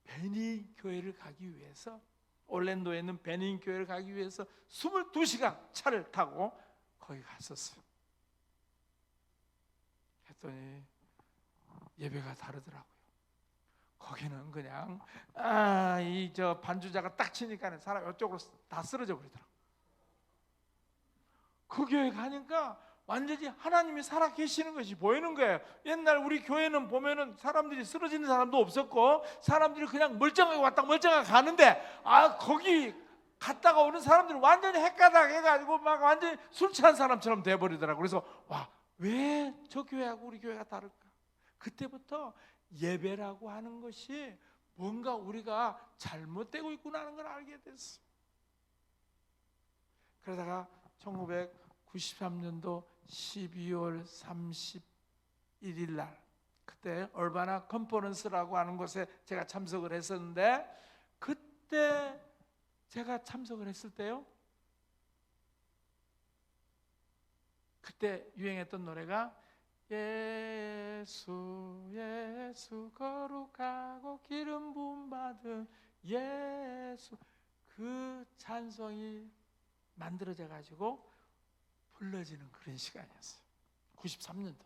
베니 교회를 가기 위해서, 올랜도에 있는 베니 교회를 가기 위해서 22시간 차를 타고 거기 갔었어요. 했더니 예배가 다르더라고요. 거기는 그냥 이 저 반주자가 딱 치니까 사람 이쪽으로 다 쓰러져 버리더라고요. 그 교회 가니까 완전히 하나님이 살아 계시는 것이 보이는 거예요. 옛날 우리 교회는 보면은 사람들이 쓰러지는 사람도 없었고 사람들이 그냥 멀쩡하게 왔다 멀쩡하게 가는데, 거기 갔다가 오는 사람들이 완전히 헷가닥 해가지고 막 완전히 술 취한 사람처럼 돼버리더라고요. 그래서 왜 저 교회하고 우리 교회가 다를까? 그때부터 예배라고 하는 것이 뭔가 우리가 잘못되고 있구나 하는 걸 알게 됐어요. 그러다가 1993년도 12월 31일 날, 그때 얼바나 컨퍼런스라고 하는 곳에 제가 참석을 했었는데, 그때 제가 참석을 했을 때요, 그때 유행했던 노래가 예수 예수 거룩하고 기름 부음 받은 예수, 그 찬송이 만들어져 가지고 불러지는 그런 시간이었어요. 93년도.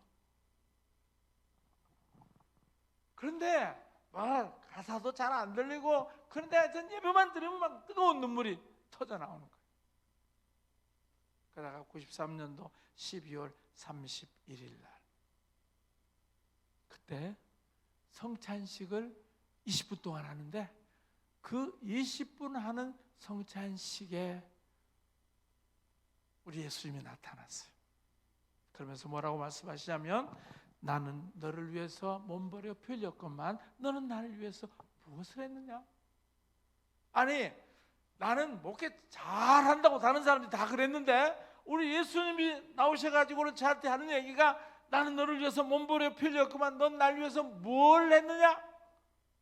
그런데 가사도 잘 안 들리고, 그런데 전 예배만 들으면 막 뜨거운 눈물이 터져 나오는 거예요. 그러다가 93년도 12월 31일 날, 그때 성찬식을 20분 동안 하는데, 그 20분 하는 성찬식에 우리 예수님이 나타났어요. 그러면서 뭐라고 말씀하시냐면, 나는 너를 위해서 몸버려 피 흘렸건만 너는 나를 위해서 무엇을 했느냐? 아니, 나는 목회 잘한다고 다른 사람들이 다 그랬는데, 우리 예수님이 나오셔가지고 저한테 하는 얘기가, 나는 너를 위해서 몸버려 피 흘렸건만 넌 나를 위해서 뭘 했느냐?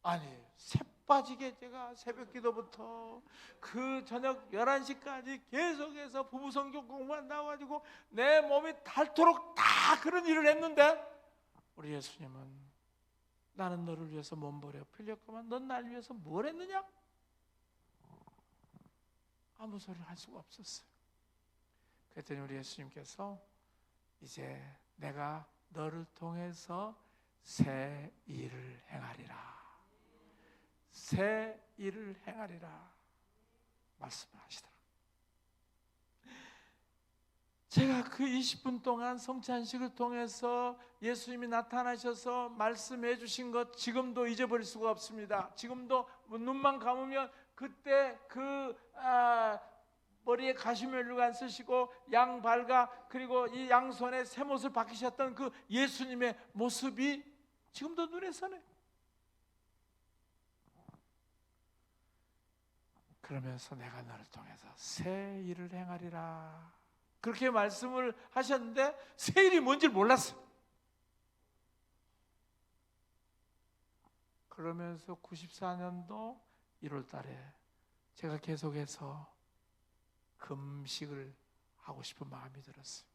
아니, 새빠지게 제가 새벽 기도부터 그 저녁 11시까지 계속해서 부부 성경 공부만 나와가지고 내 몸이 닳도록 다 그런 일을 했는데, 우리 예수님은 나는 너를 위해서 몸버려 피 흘렸건만 넌 나를 위해서 뭘 했느냐? 아무 소리를 할 수가 없었어요. 그랬더니 우리 예수님께서, 이제 내가 너를 통해서 새 일을 행하리라, 새 일을 행하리라 말씀을 하시더라고요. 제가 그 20분 동안 성찬식을 통해서 예수님이 나타나셔서 말씀해 주신 것 지금도 잊어버릴 수가 없습니다. 지금도 눈만 감으면 그때 머리에 가시멜루가 쓰시고 양발과 그리고 이 양손에 새못을 박히셨던 그 예수님의 모습이 지금도 눈에 선해요. 그러면서 내가 너를 통해서 새 일을 행하리라, 그렇게 말씀을 하셨는데 새 일이 뭔지 몰랐어요. 그러면서 94년도 1월 달에 제가 계속해서 금식을 하고 싶은 마음이 들었어요.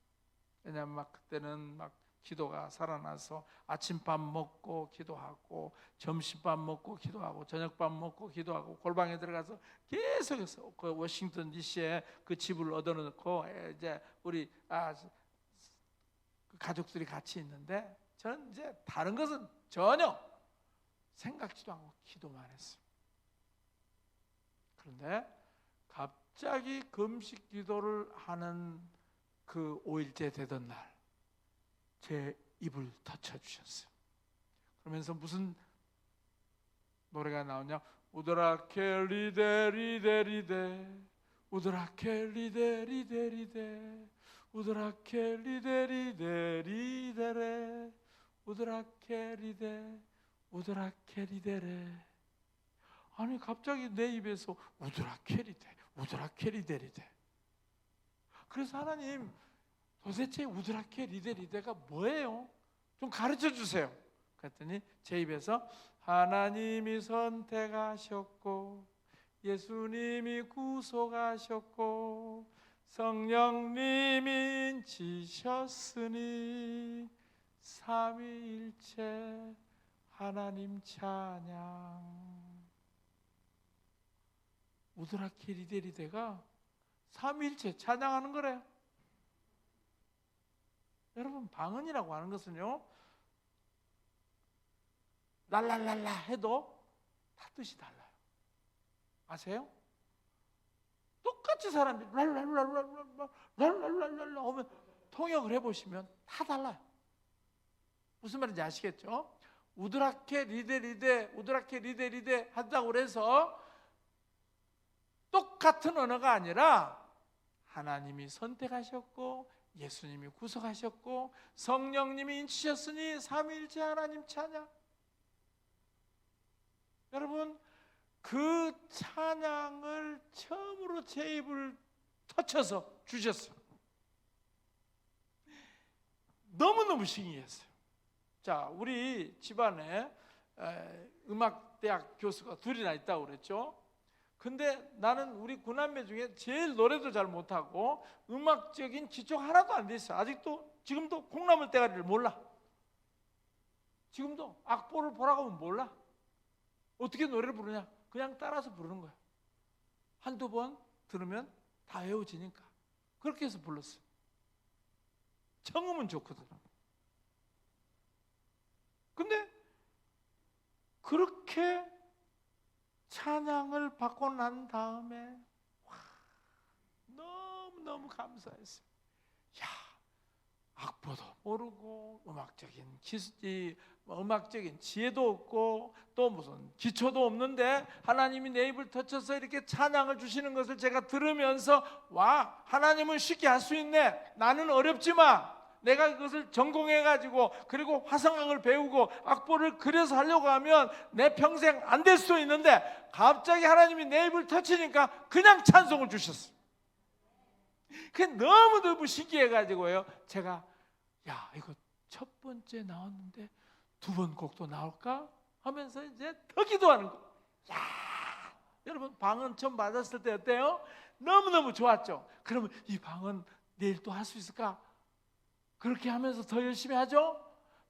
왜냐하면 막 그때는 막 기도가 살아나서 아침밥 먹고 기도하고, 점심밥 먹고 기도하고, 저녁밥 먹고 기도하고, 골방에 들어가서 계속해서 그 워싱턴 DC에 그 집을 얻어놓고 이제 우리 가족들이 같이 있는데, 저는 이제 다른 것은 전혀 생각지도 않고 기도만 했어요. 그런데 갑자기 금식 기도를 하는 그 5일째 되던 날 제 입을 덮쳐주셨어요. 그러면서 무슨 노래가 나오냐? 우드라케 리데 리데 리데 우드라케 리데 리데 리데 우드라케 리데 리데 리데레 우드라케 리데 우드라케 리데레. 아니, 갑자기 내 입에서 우드라케 리데 우드라케 리데 리데. 그래서 하나님, 도대체 우드라케 리데 리데가 뭐예요? 좀 가르쳐 주세요. 그랬더니 제 입에서 하나님이 선택하셨고 예수님이 구속하셨고 성령님이 인치셨으니 삼위일체 하나님 찬양. 우드라케 리데리데가 삼위일체 찬양하는 거래요. 여러분, 방언이라고 하는 것은요, 랄랄랄라 해도 다 뜻이 달라요. 아세요? 똑같이 사람들이 랄랄랄랄랄랄랄랄랄라 하면 통역을 해보시면 다 달라요. 무슨 말인지 아시겠죠? 우드라케 리데 우드라케 리데 한다고 해서 똑같은 언어가 아니라 하나님이 선택하셨고 예수님이 구속하셨고 성령님이 인치셨으니 삼위일체 하나님 찬양. 여러분, 그 찬양을 처음으로 제 입을 터쳐서 주셨어요. 너무너무 신기했어요. 자, 우리 집안에 음악대학 교수가 둘이나 있다고 그랬죠. 근데 나는 우리 구남매 중에 제일 노래도 잘 못하고 음악적인 기초가 하나도 안 돼 있어요. 아직도 지금도 콩나물 대가리를 몰라. 지금도 악보를 보라고 하면 몰라. 어떻게 노래를 부르냐? 그냥 따라서 부르는 거야. 한두 번 들으면 다 외워지니까. 그렇게 해서 불렀어요. 청음은 좋거든. 근데 그렇게 찬양을 받고 난 다음에 너무너무 감사했어요. 야, 악보도 모르고 음악적인 지혜도 없고 또 무슨 기초도 없는데 하나님이 내 입을 터쳐서 이렇게 찬양을 주시는 것을 제가 들으면서 와, 하나님은 쉽게 할 수 있네. 나는 어렵지만 내가 그것을 전공해가지고 그리고 화성학을 배우고 악보를 그려서 하려고 하면 내 평생 안 될 수도 있는데 갑자기 하나님이 내 입을 터치니까 그냥 찬송을 주셨어요. 그게 너무너무 신기해가지고요, 제가 야, 이거 첫 번째 나왔는데 두 번 곡도 나올까? 하면서 이제 더 기도하는 거. 야, 여러분, 방언 처음 받았을 때 어때요? 너무너무 좋았죠. 그러면 이 방언 내일 또 할 수 있을까? 그렇게 하면서 더 열심히 하죠.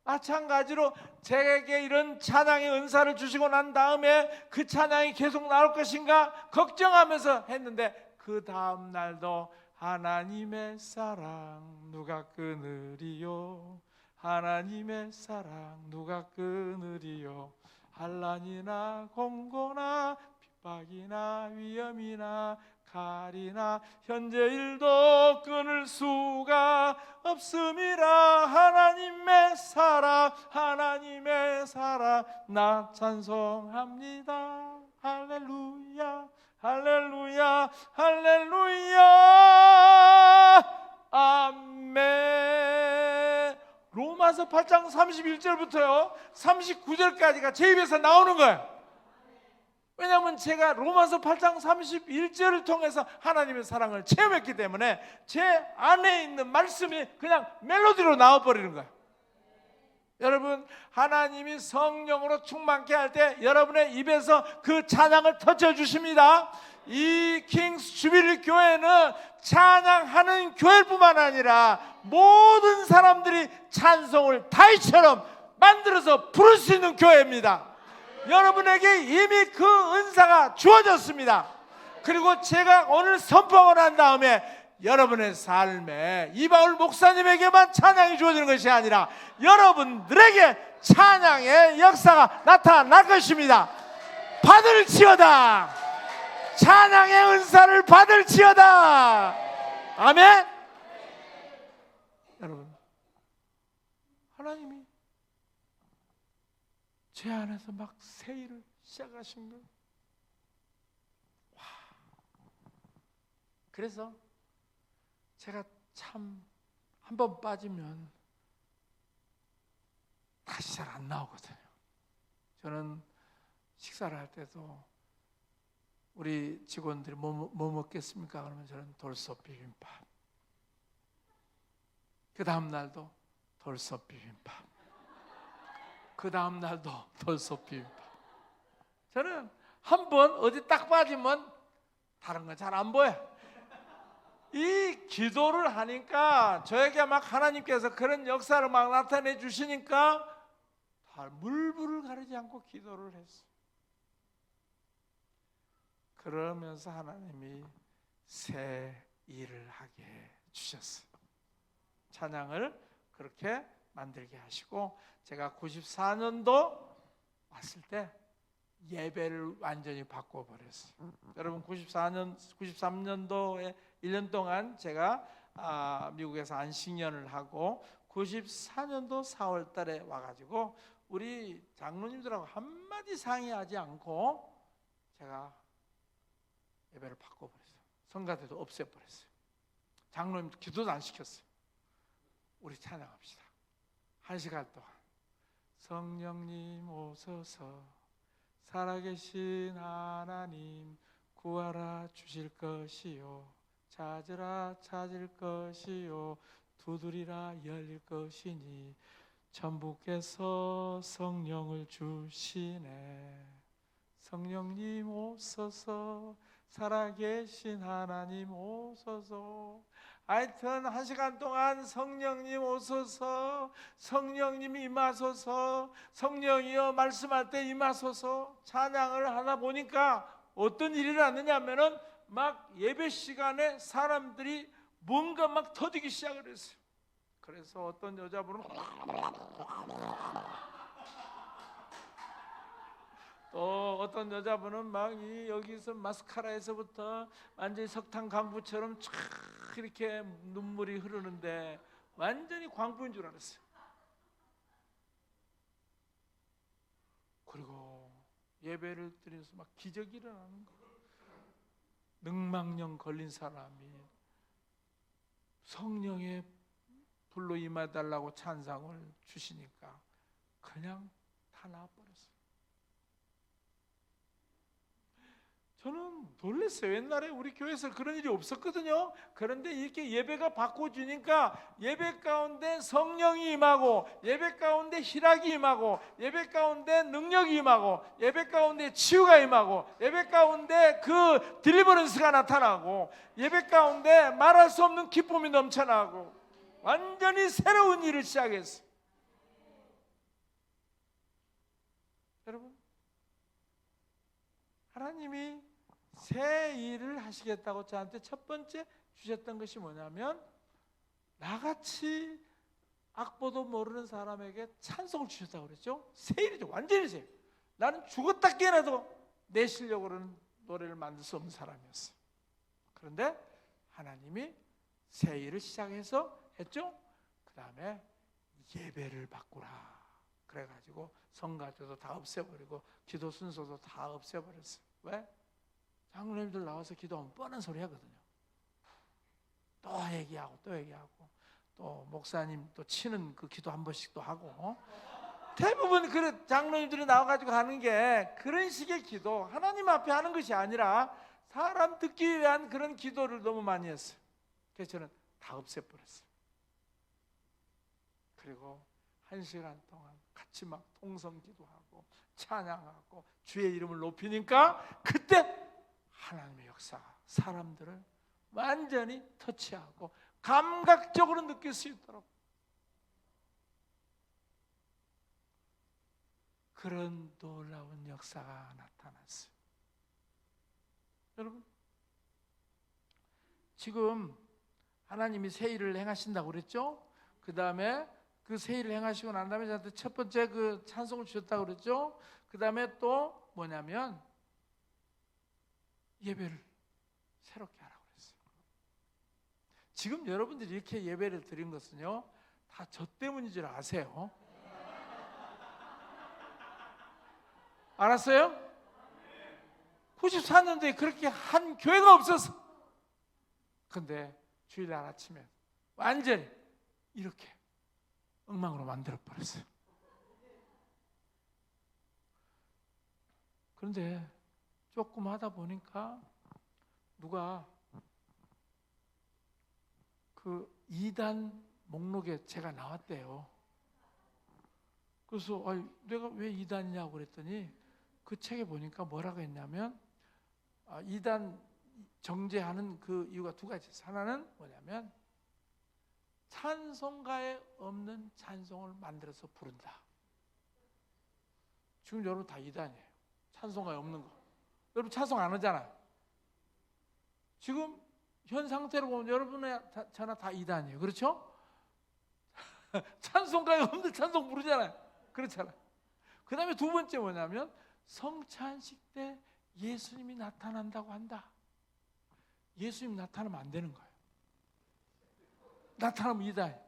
마찬가지로 제게 이런 찬양의 은사를 주시고 난 다음에 그 찬양이 계속 나올 것인가 걱정하면서 했는데 그 다음 날도 하나님의 사랑 누가 끊으리요, 하나님의 사랑 누가 끊으리요, 환난이나 공고나 핍박이나 위험이나 칼이나 현재 일도 끊을 수가 없음이라. 하나님의 사랑, 하나님의 사랑 나 찬송합니다. 할렐루야, 할렐루야, 할렐루야, 아멘. 로마서 8장 31절부터요 39절까지가 제 입에서 나오는 거예요. 왜냐하면 제가 로마서 8장 31절을 통해서 하나님의 사랑을 체험했기 때문에 제 안에 있는 말씀이 그냥 멜로디로 나와버리는 거예요. 여러분, 하나님이 성령으로 충만케 할 때 여러분의 입에서 그 찬양을 터쳐주십니다. 이 킹스 주빌리 교회는 찬양하는 교회일 뿐만 아니라 모든 사람들이 찬송을 다이처럼 만들어서 부를 수 있는 교회입니다. 여러분에게 이미 그 은사가 주어졌습니다. 그리고 제가 오늘 선포하고 난 다음에 여러분의 삶에 이바울 목사님에게만 찬양이 주어지는 것이 아니라 여러분들에게 찬양의 역사가 나타날 것입니다. 받을지어다. 찬양의 은사를 받을지어다. 아멘. 여러분, 하나님이 제 안에서 막 새 일을 시작하신 거예요. 와. 그래서 제가 참 한 번 빠지면 다시 잘 안 나오거든요. 저는 식사를 할 때도 우리 직원들이 뭐 먹겠습니까? 그러면 저는 돌솥 비빔밥. 그 다음 날도 돌솥 비빔밥. 그 다음 날도 돌솥 비빔밥. 저는 한 번 어디 딱 빠지면 다른 건 잘 안 보여. 이 기도를 하니까 저에게 막 하나님께서 그런 역사를 막 나타내 주시니까 물불을 가리지 않고 기도를 했어요. 그러면서 하나님이 새 일을 하게 주셨어요. 찬양을 그렇게 만들게 하시고, 제가 94년도 왔을 때 예배를 완전히 바꿔버렸어요. 여러분, 93년도에 1년 동안 제가 미국에서 안식년을 하고 94년도 4월 달에 와가지고 우리 장로님들하고 한마디 상의하지 않고 제가 예배를 바꿔버렸어요. 성가대도 없애버렸어요. 장로님도 기도도 안 시켰어요. 우리 찬양합시다. 1시간 동안 성령님 오소서, 살아계신 하나님 구하라 주실 것이요, 찾으라 찾을 것이요, 두드리라 열릴 것이니 전부께서 성령을 주시네. 성령님 오소서, 살아계신 하나님 오소서. 하여튼 1시간 동안 성령님 오소서, 성령님 임하소서, 성령이여 말씀할 때 임하소서 찬양을 하다 보니까 어떤 일이 났느냐면은 막 예배 시간에 사람들이 뭔가 막 터지기 시작을 했어요. 그래서 어떤 여자분은 또 어떤 여자분은 막 여기서 마스카라에서부터 완전히 석탄 광부처럼 촤 이렇게 눈물이 흐르는데 완전히 광부인 줄 알았어요. 그리고 예배를 드리면서 막 기적이 일어나는 거예요. 능망령 걸린 사람이 성령의 불로 임해달라고 찬상을 주시니까 그냥 다 나아버렸어요. 저는 놀랐어요. 옛날에 우리 교회에서 그런 일이 없었거든요. 그런데 이렇게 예배가 바꿔주니까 예배 가운데 성령이 임하고, 예배 가운데 희락이 임하고, 예배 가운데 능력이 임하고, 예배 가운데 치유가 임하고, 예배 가운데 그 딜리버런스가 나타나고, 예배 가운데 말할 수 없는 기쁨이 넘쳐나고, 완전히 새로운 일을 시작했어요. 여러분, 하나님이 새 일을 하시겠다고 저한테 첫 번째 주셨던 것이 뭐냐면, 나같이 악보도 모르는 사람에게 찬송을 주셨다고 그랬죠. 새 일이죠. 완전히 새 일. 나는 죽었다 깨어나도 내 실력으로는 노래를 만들 수 없는 사람이었어요. 그런데 하나님이 새 일을 시작해서 했죠. 그 다음에 예배를 바꾸라 그래가지고 성가대도 다 없애버리고 기도 순서도 다 없애버렸어요. 왜? 장로님들 나와서 기도하면 뻔한 소리 하거든요. 또 얘기하고 또 얘기하고, 또 목사님 또 치는 그 기도 한 번씩 또 하고, 대부분 그 장로님들이 나와가지고 하는 게 그런 식의 기도, 하나님 앞에 하는 것이 아니라 사람 듣기 위한 그런 기도를 너무 많이 했어요. 그래서 저는 다 없애버렸어요. 그리고 1시간 동안 같이 막 통성 기도하고 찬양하고 주의 이름을 높이니까 그때 하나님의 역사가 사람들을 완전히 터치하고 감각적으로 느낄 수 있도록, 그런 놀라운 역사가 나타났어요. 여러분, 지금 하나님이 새 일을 행하신다고 그랬죠? 그 다음에 그 새 일을 행하시고 난 다음에 저한테 첫 번째 그 찬송을 주셨다고 그랬죠? 그 다음에 또 뭐냐면 예배를 새롭게 하라고 그랬어요. 지금 여러분들이 이렇게 예배를 드린 것은요, 다 저 때문인 줄 아세요? 알았어요? 94년도에 그렇게 한 교회가 없었어. 근데 주일날 아침에 완전히 이렇게 엉망으로 만들어버렸어요. 그런데 조금 하다 보니까 누가 그 2단 목록에 제가 나왔대요. 그래서 내가 왜 2단이냐고 그랬더니 그 책에 보니까 뭐라고 했냐면 2단 정제하는 그 이유가 두 가지 있어요. 하나는 뭐냐면 찬송가에 없는 찬송을 만들어서 부른다. 지금 여러분 다 2단이에요. 찬송가에 없는 거. 여러분 찬송 안 하잖아요. 지금 현 상태로 보면 여러분의 저나 다 이단이에요. 그렇죠? 찬송가에 없는 찬송 부르잖아요. 그렇잖아요. 그 다음에 두 번째 뭐냐면 성찬식 때 예수님이 나타난다고 한다. 예수님 나타나면 안 되는 거예요. 나타나면 이단이에요.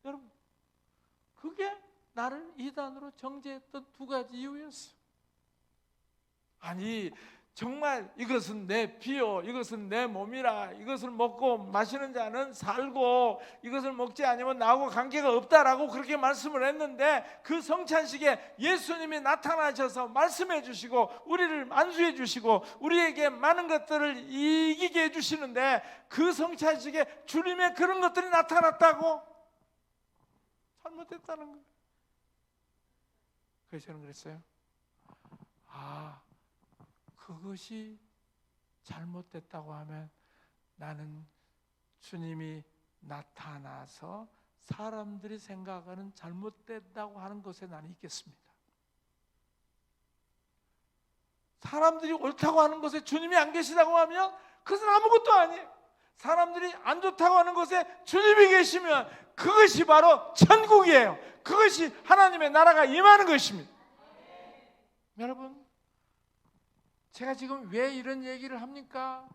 여러분, 그게 나를 이단으로 정죄했던 두 가지 이유였어요. 아니, 정말 이것은 내 피요, 이것은 내 몸이라, 이것을 먹고 마시는 자는 살고 이것을 먹지 않으면 나하고 관계가 없다라고 그렇게 말씀을 했는데, 그 성찬식에 예수님이 나타나셔서 말씀해 주시고 우리를 안수해 주시고 우리에게 많은 것들을 이기게 해주시는데, 그 성찬식에 주님의 그런 것들이 나타났다고? 잘못됐다는 거예요. 그래서 저는 그랬어요. 그것이 잘못됐다고 하면 나는 주님이 나타나서 사람들이 생각하는 잘못됐다고 하는 것에 나는 있겠습니다. 사람들이 옳다고 하는 것에 주님이 안 계시다고 하면 그것은 아무것도 아니에요. 사람들이 안 좋다고 하는 것에 주님이 계시면 그것이 바로 천국이에요. 그것이 하나님의 나라가 임하는 것입니다. 여러분, 제가 지금 왜 이런 얘기를 합니까?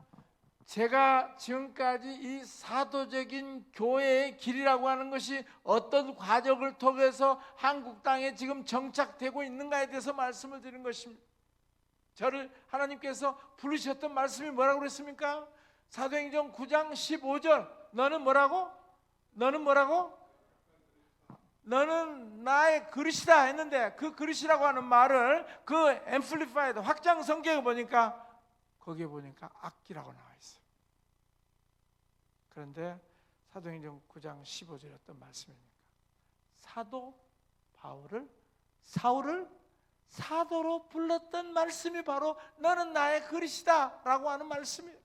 제가 지금까지 이 사도적인 교회의 길이라고 하는 것이 어떤 과정을 통해서 한국 땅에 지금 정착되고 있는가에 대해서 말씀을 드린 것입니다. 저를 하나님께서 부르셨던 말씀이 뭐라고 그랬습니까? 사도행전 9장 15절. 너는 뭐라고? 너는 나의 그릇이다 했는데, 그 그릇이라고 하는 말을 그 앰플리파이드 확장 성경에 보니까 거기에 보니까 악기라고 나와 있어요. 그런데 사도행전 9장 15절에 어떤 말씀입니까? 사도 바울을, 사울을 사도로 불렀던 말씀이 바로 너는 나의 그릇이다 라고 하는 말씀이에요.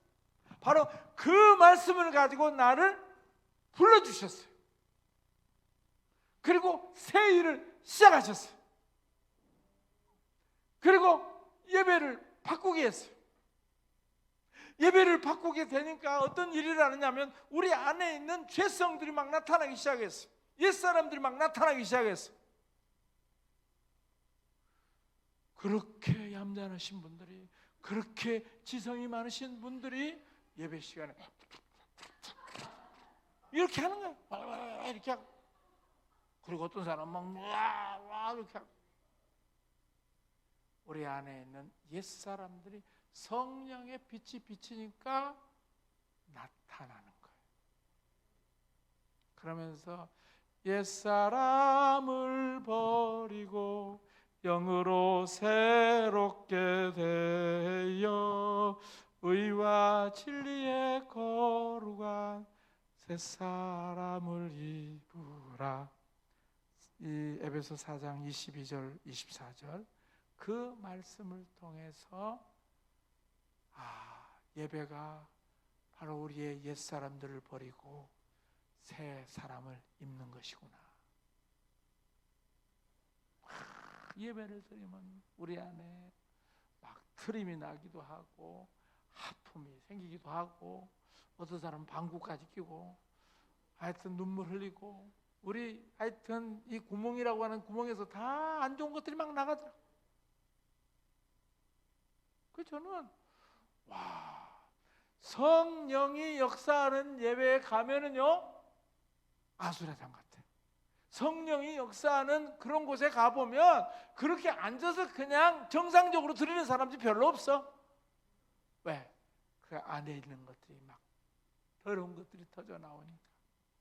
바로 그 말씀을 가지고 나를 불러주셨어요. 그리고 새 일을 시작하셨어요. 그리고 예배를 바꾸게 했어요. 예배를 바꾸게 되니까 어떤 일이 일어나냐면 우리 안에 있는 죄성들이 막 나타나기 시작했어요. 옛사람들이 막 나타나기 시작했어요. 그렇게 얌전하신 분들이, 그렇게 지성이 많으신 분들이 예배 시간에 이렇게 하는 거예요. 이렇게 하고. 그리고 어떤 사람은 막 와 이렇게 하고. 우리 안에 있는 옛사람들이 성령의 빛이 비치니까 나타나는 거예요. 그러면서 옛사람을 버리고 영으로 새롭게 되어 의와 진리의 거룩한 새 사람을 입으라. 이 에베소 4장 22절 24절 그 말씀을 통해서 예배가 바로 우리의 옛사람들을 버리고 새 사람을 입는 것이구나. 예배를 드리면 우리 안에 막 트림이 나기도 하고 하품이 생기기도 하고 어떤 사람은 방구까지 끼고 하여튼 눈물 흘리고 우리 하여튼 이 구멍이라고 하는 구멍에서 다 안 좋은 것들이 막 나가더라고요. 그래서 저는 성령이 역사하는 예배에 가면은요 아수라장 같아요. 성령이 역사하는 그런 곳에 가보면 그렇게 앉아서 그냥 정상적으로 드리는 사람들이 별로 없어. 왜? 그 안에 있는 것들이 막 더러운 것들이 터져 나오니까.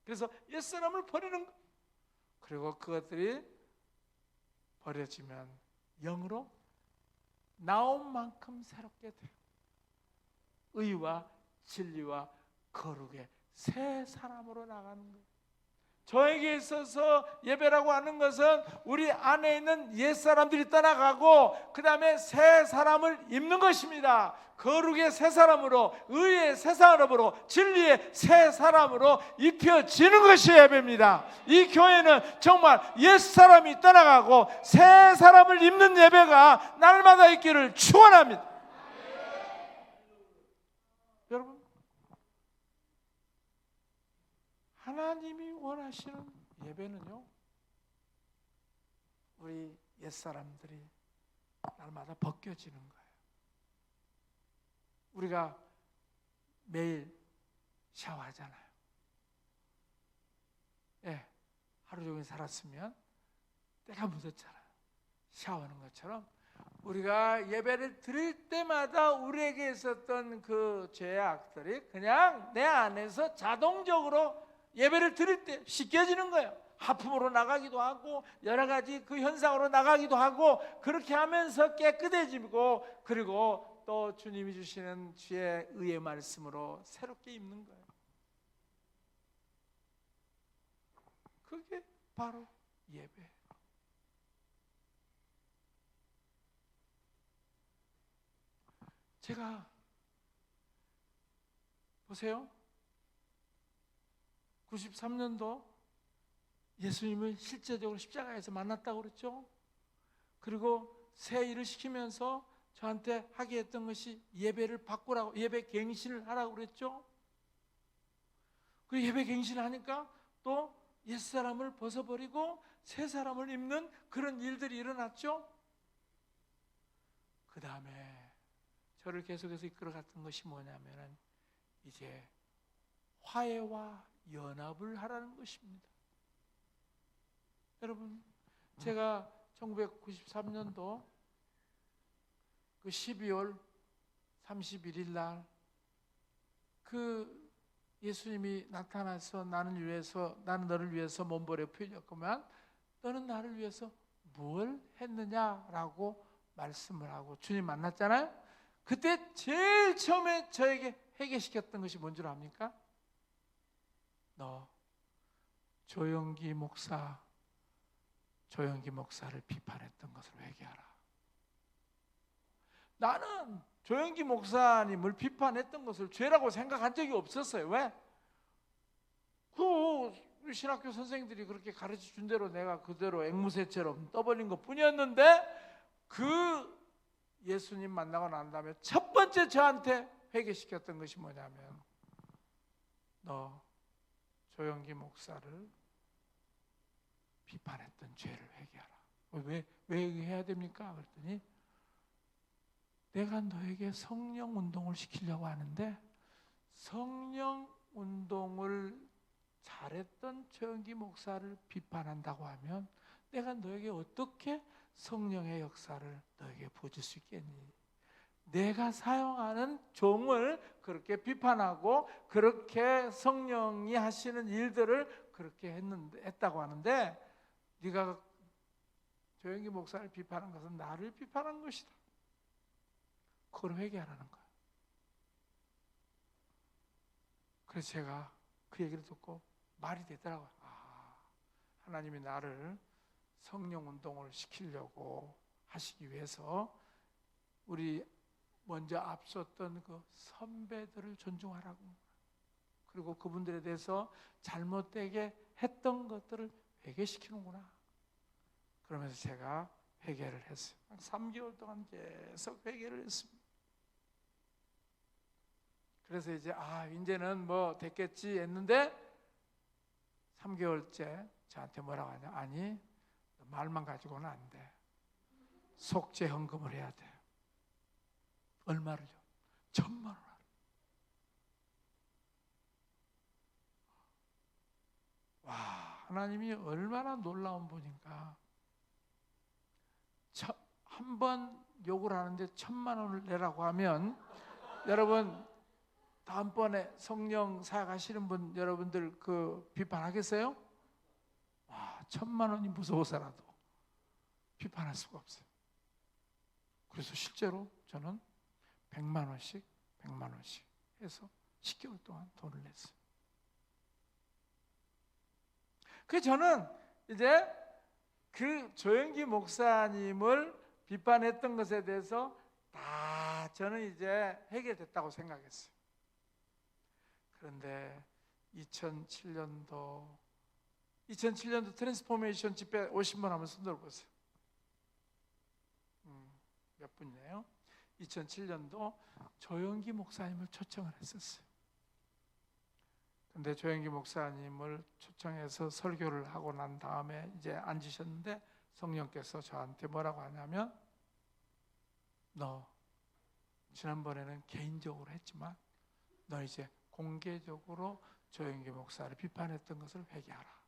그래서 옛사람을 버리는 거. 그리고 그것들이 버려지면 영으로 나온 만큼 새롭게 돼요. 의와 진리와 거룩의 새 사람으로 나가는 거예요. 저에게 있어서 예배라고 하는 것은 우리 안에 있는 옛사람들이 떠나가고 그 다음에 새 사람을 입는 것입니다. 거룩의 새 사람으로, 의의 새 사람으로, 진리의 새 사람으로 입혀지는 것이 예배입니다. 이 교회는 정말 옛사람이 떠나가고 새 사람을 입는 예배가 날마다 있기를 축원합니다. 하나님이 원하시는 예배는요, 우리 옛사람들이 날마다 벗겨지는 거예요. 우리가 매일 샤워하잖아요. 예, 하루 종일 살았으면 때가 묻었잖아요. 샤워하는 것처럼 우리가 예배를 드릴 때마다 우리에게 있었던 그 죄악들이 그냥 내 안에서 자동적으로 예배를 드릴 때 씻겨지는 거예요. 하품으로 나가기도 하고 여러 가지 그 현상으로 나가기도 하고, 그렇게 하면서 깨끗해지고, 그리고 또 주님이 주시는 주의 의의 말씀으로 새롭게 입는 거예요. 그게 바로 예배. 제가 보세요. 93년도 예수님을 실제적으로 십자가에서 만났다고 그랬죠. 그리고 새 일을 시키면서 저한테 하게 했던 것이 예배를 바꾸라고, 예배 갱신을 하라고 그랬죠. 그리고 예배 갱신을 하니까 또 옛사람을 벗어버리고 새 사람을 입는 그런 일들이 일어났죠. 그 다음에 저를 계속해서 이끌어갔던 것이 뭐냐면 이제 화해와 연합을 하라는 것입니다. 여러분, 제가 1993년도 그 12월 31일 날 그 예수님이 나타나서 나는 너를 위해서 몸버려 풀렸구만, 너는 나를 위해서 뭘 했느냐라고 말씀을 하고 주님 만났잖아요. 그때 제일 처음에 저에게 회개시켰던 것이 뭔 줄 압니까? 너 조영기 목사를 비판했던 것을 회개하라. 나는 조영기 목사님을 비판했던 것을 죄라고 생각한 적이 없었어요. 왜? 그 신학교 선생님들이 그렇게 가르쳐 준 대로 내가 그대로 앵무새처럼 떠벌린 것 뿐이었는데, 그 예수님 만나고 난 다음에 첫 번째 저한테 회개시켰던 것이 뭐냐면, 너 조영기 목사를 비판했던 죄를 회개하라. 왜 해야 됩니까? 그랬더니 내가 너에게 성령 운동을 시키려고 하는데, 성령 운동을 잘했던 조영기 목사를 비판한다고 하면 내가 너에게 어떻게 성령의 역사를 너에게 보여줄 수 있겠니? 내가 사용하는 종을 그렇게 비판하고 그렇게 성령이 하시는 일들을 그렇게 했다고 하는데, 네가 조영기 목사를 비판한 것은 나를 비판한 것이다. 그걸 회개하라는 거예요. 그래서 제가 그 얘기를 듣고 말이 되더라고요. 하나님이 나를 성령 운동을 시키려고 하시기 위해서 우리 먼저 앞섰던 그 선배들을 존중하라고, 그리고 그분들에 대해서 잘못되게 했던 것들을 회개시키는구나. 그러면서 제가 회개를 했어요. 3개월 동안 계속 회개를 했습니다. 그래서 이제는 뭐 됐겠지 했는데 3개월째 저한테 뭐라고 하냐? 아니, 말만 가지고는 안 돼. 속죄 헌금을 해야 돼. 얼마를요? 1,000만 원. 와, 하나님이 얼마나 놀라운 분인가. 한 번 욕을 하는데 1,000만 원을 내라고 하면, 여러분 다음번에 성령 사역하시는 분 여러분들 그 비판하겠어요? 와, 1,000만 원이 무서워서라도 비판할 수가 없어요. 그래서 실제로 저는 100만 원씩 해서 10개월 동안 돈을 냈어요. 그래서 저는 이제 그 조영기 목사님을 비판했던 것에 대해서 다 저는 이제 해결됐다고 생각했어요. 그런데 2007년도 트랜스포메이션 집회 오신 분 한번 손 들어보세요. 몇 분이에요? 2007년도 조영기 목사님을 초청을 했었어요. 근데 조영기 목사님을 초청해서 설교를 하고 난 다음에 이제 앉으셨는데 성령께서 저한테 뭐라고 하냐면, 너 지난번에는 개인적으로 했지만 너 이제 공개적으로 조영기 목사를 비판했던 것을 회개하라.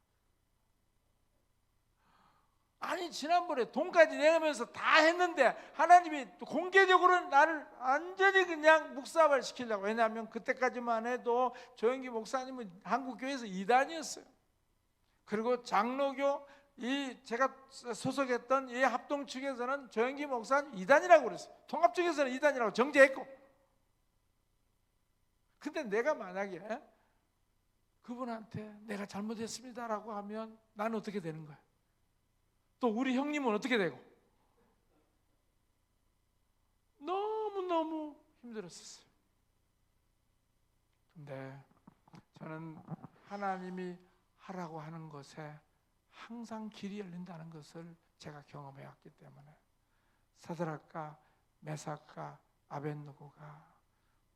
아니, 지난번에 돈까지 내면서 다 했는데 하나님이 공개적으로 나를 완전히 그냥 묵사발 시키려고. 왜냐하면 그때까지만 해도 조영기 목사님은 한국교회에서 이단이었어요. 그리고 장로교 제가 소속했던 이 합동 측에서는 조영기 목사님 이단이라고 그랬어요. 통합 측에서는 이단이라고 정죄했고. 근데 내가 만약에 그분한테 내가 잘못했습니다라고 하면 나는 어떻게 되는 거야? 또 우리 형님은 어떻게 되고? 너무너무 힘들었었어요. 근데 저는 하나님이 하라고 하는 것에 항상 길이 열린다는 것을 제가 경험해 왔기 때문에, 사드락과 메삭과 아벳느고가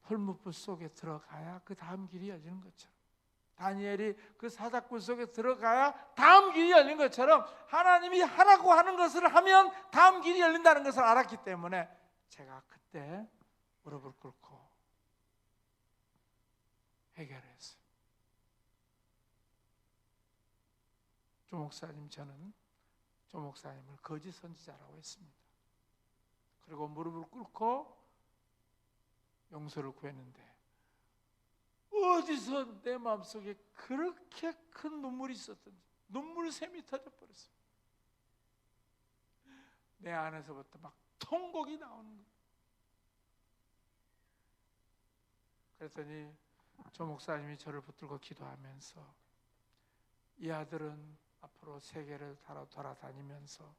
풀무불 속에 들어가야 그 다음 길이 열리는 것처럼, 다니엘이 그 사자굴 속에 들어가야 다음 길이 열린 것처럼, 하나님이 하라고 하는 것을 하면 다음 길이 열린다는 것을 알았기 때문에 제가 그때 무릎을 꿇고 해결을 했어요. 조 목사님, 저는 조 목사님을 거짓 선지자라고 했습니다. 그리고 무릎을 꿇고 용서를 구했는데 어디서 내 마음속에 그렇게 큰 눈물이 있었던지 눈물샘이 터져버렸어요. 내 안에서부터 막 통곡이 나오는 거예요. 그랬더니 조 목사님이 저를 붙들고 기도하면서, 이 아들은 앞으로 세계를 돌아다니면서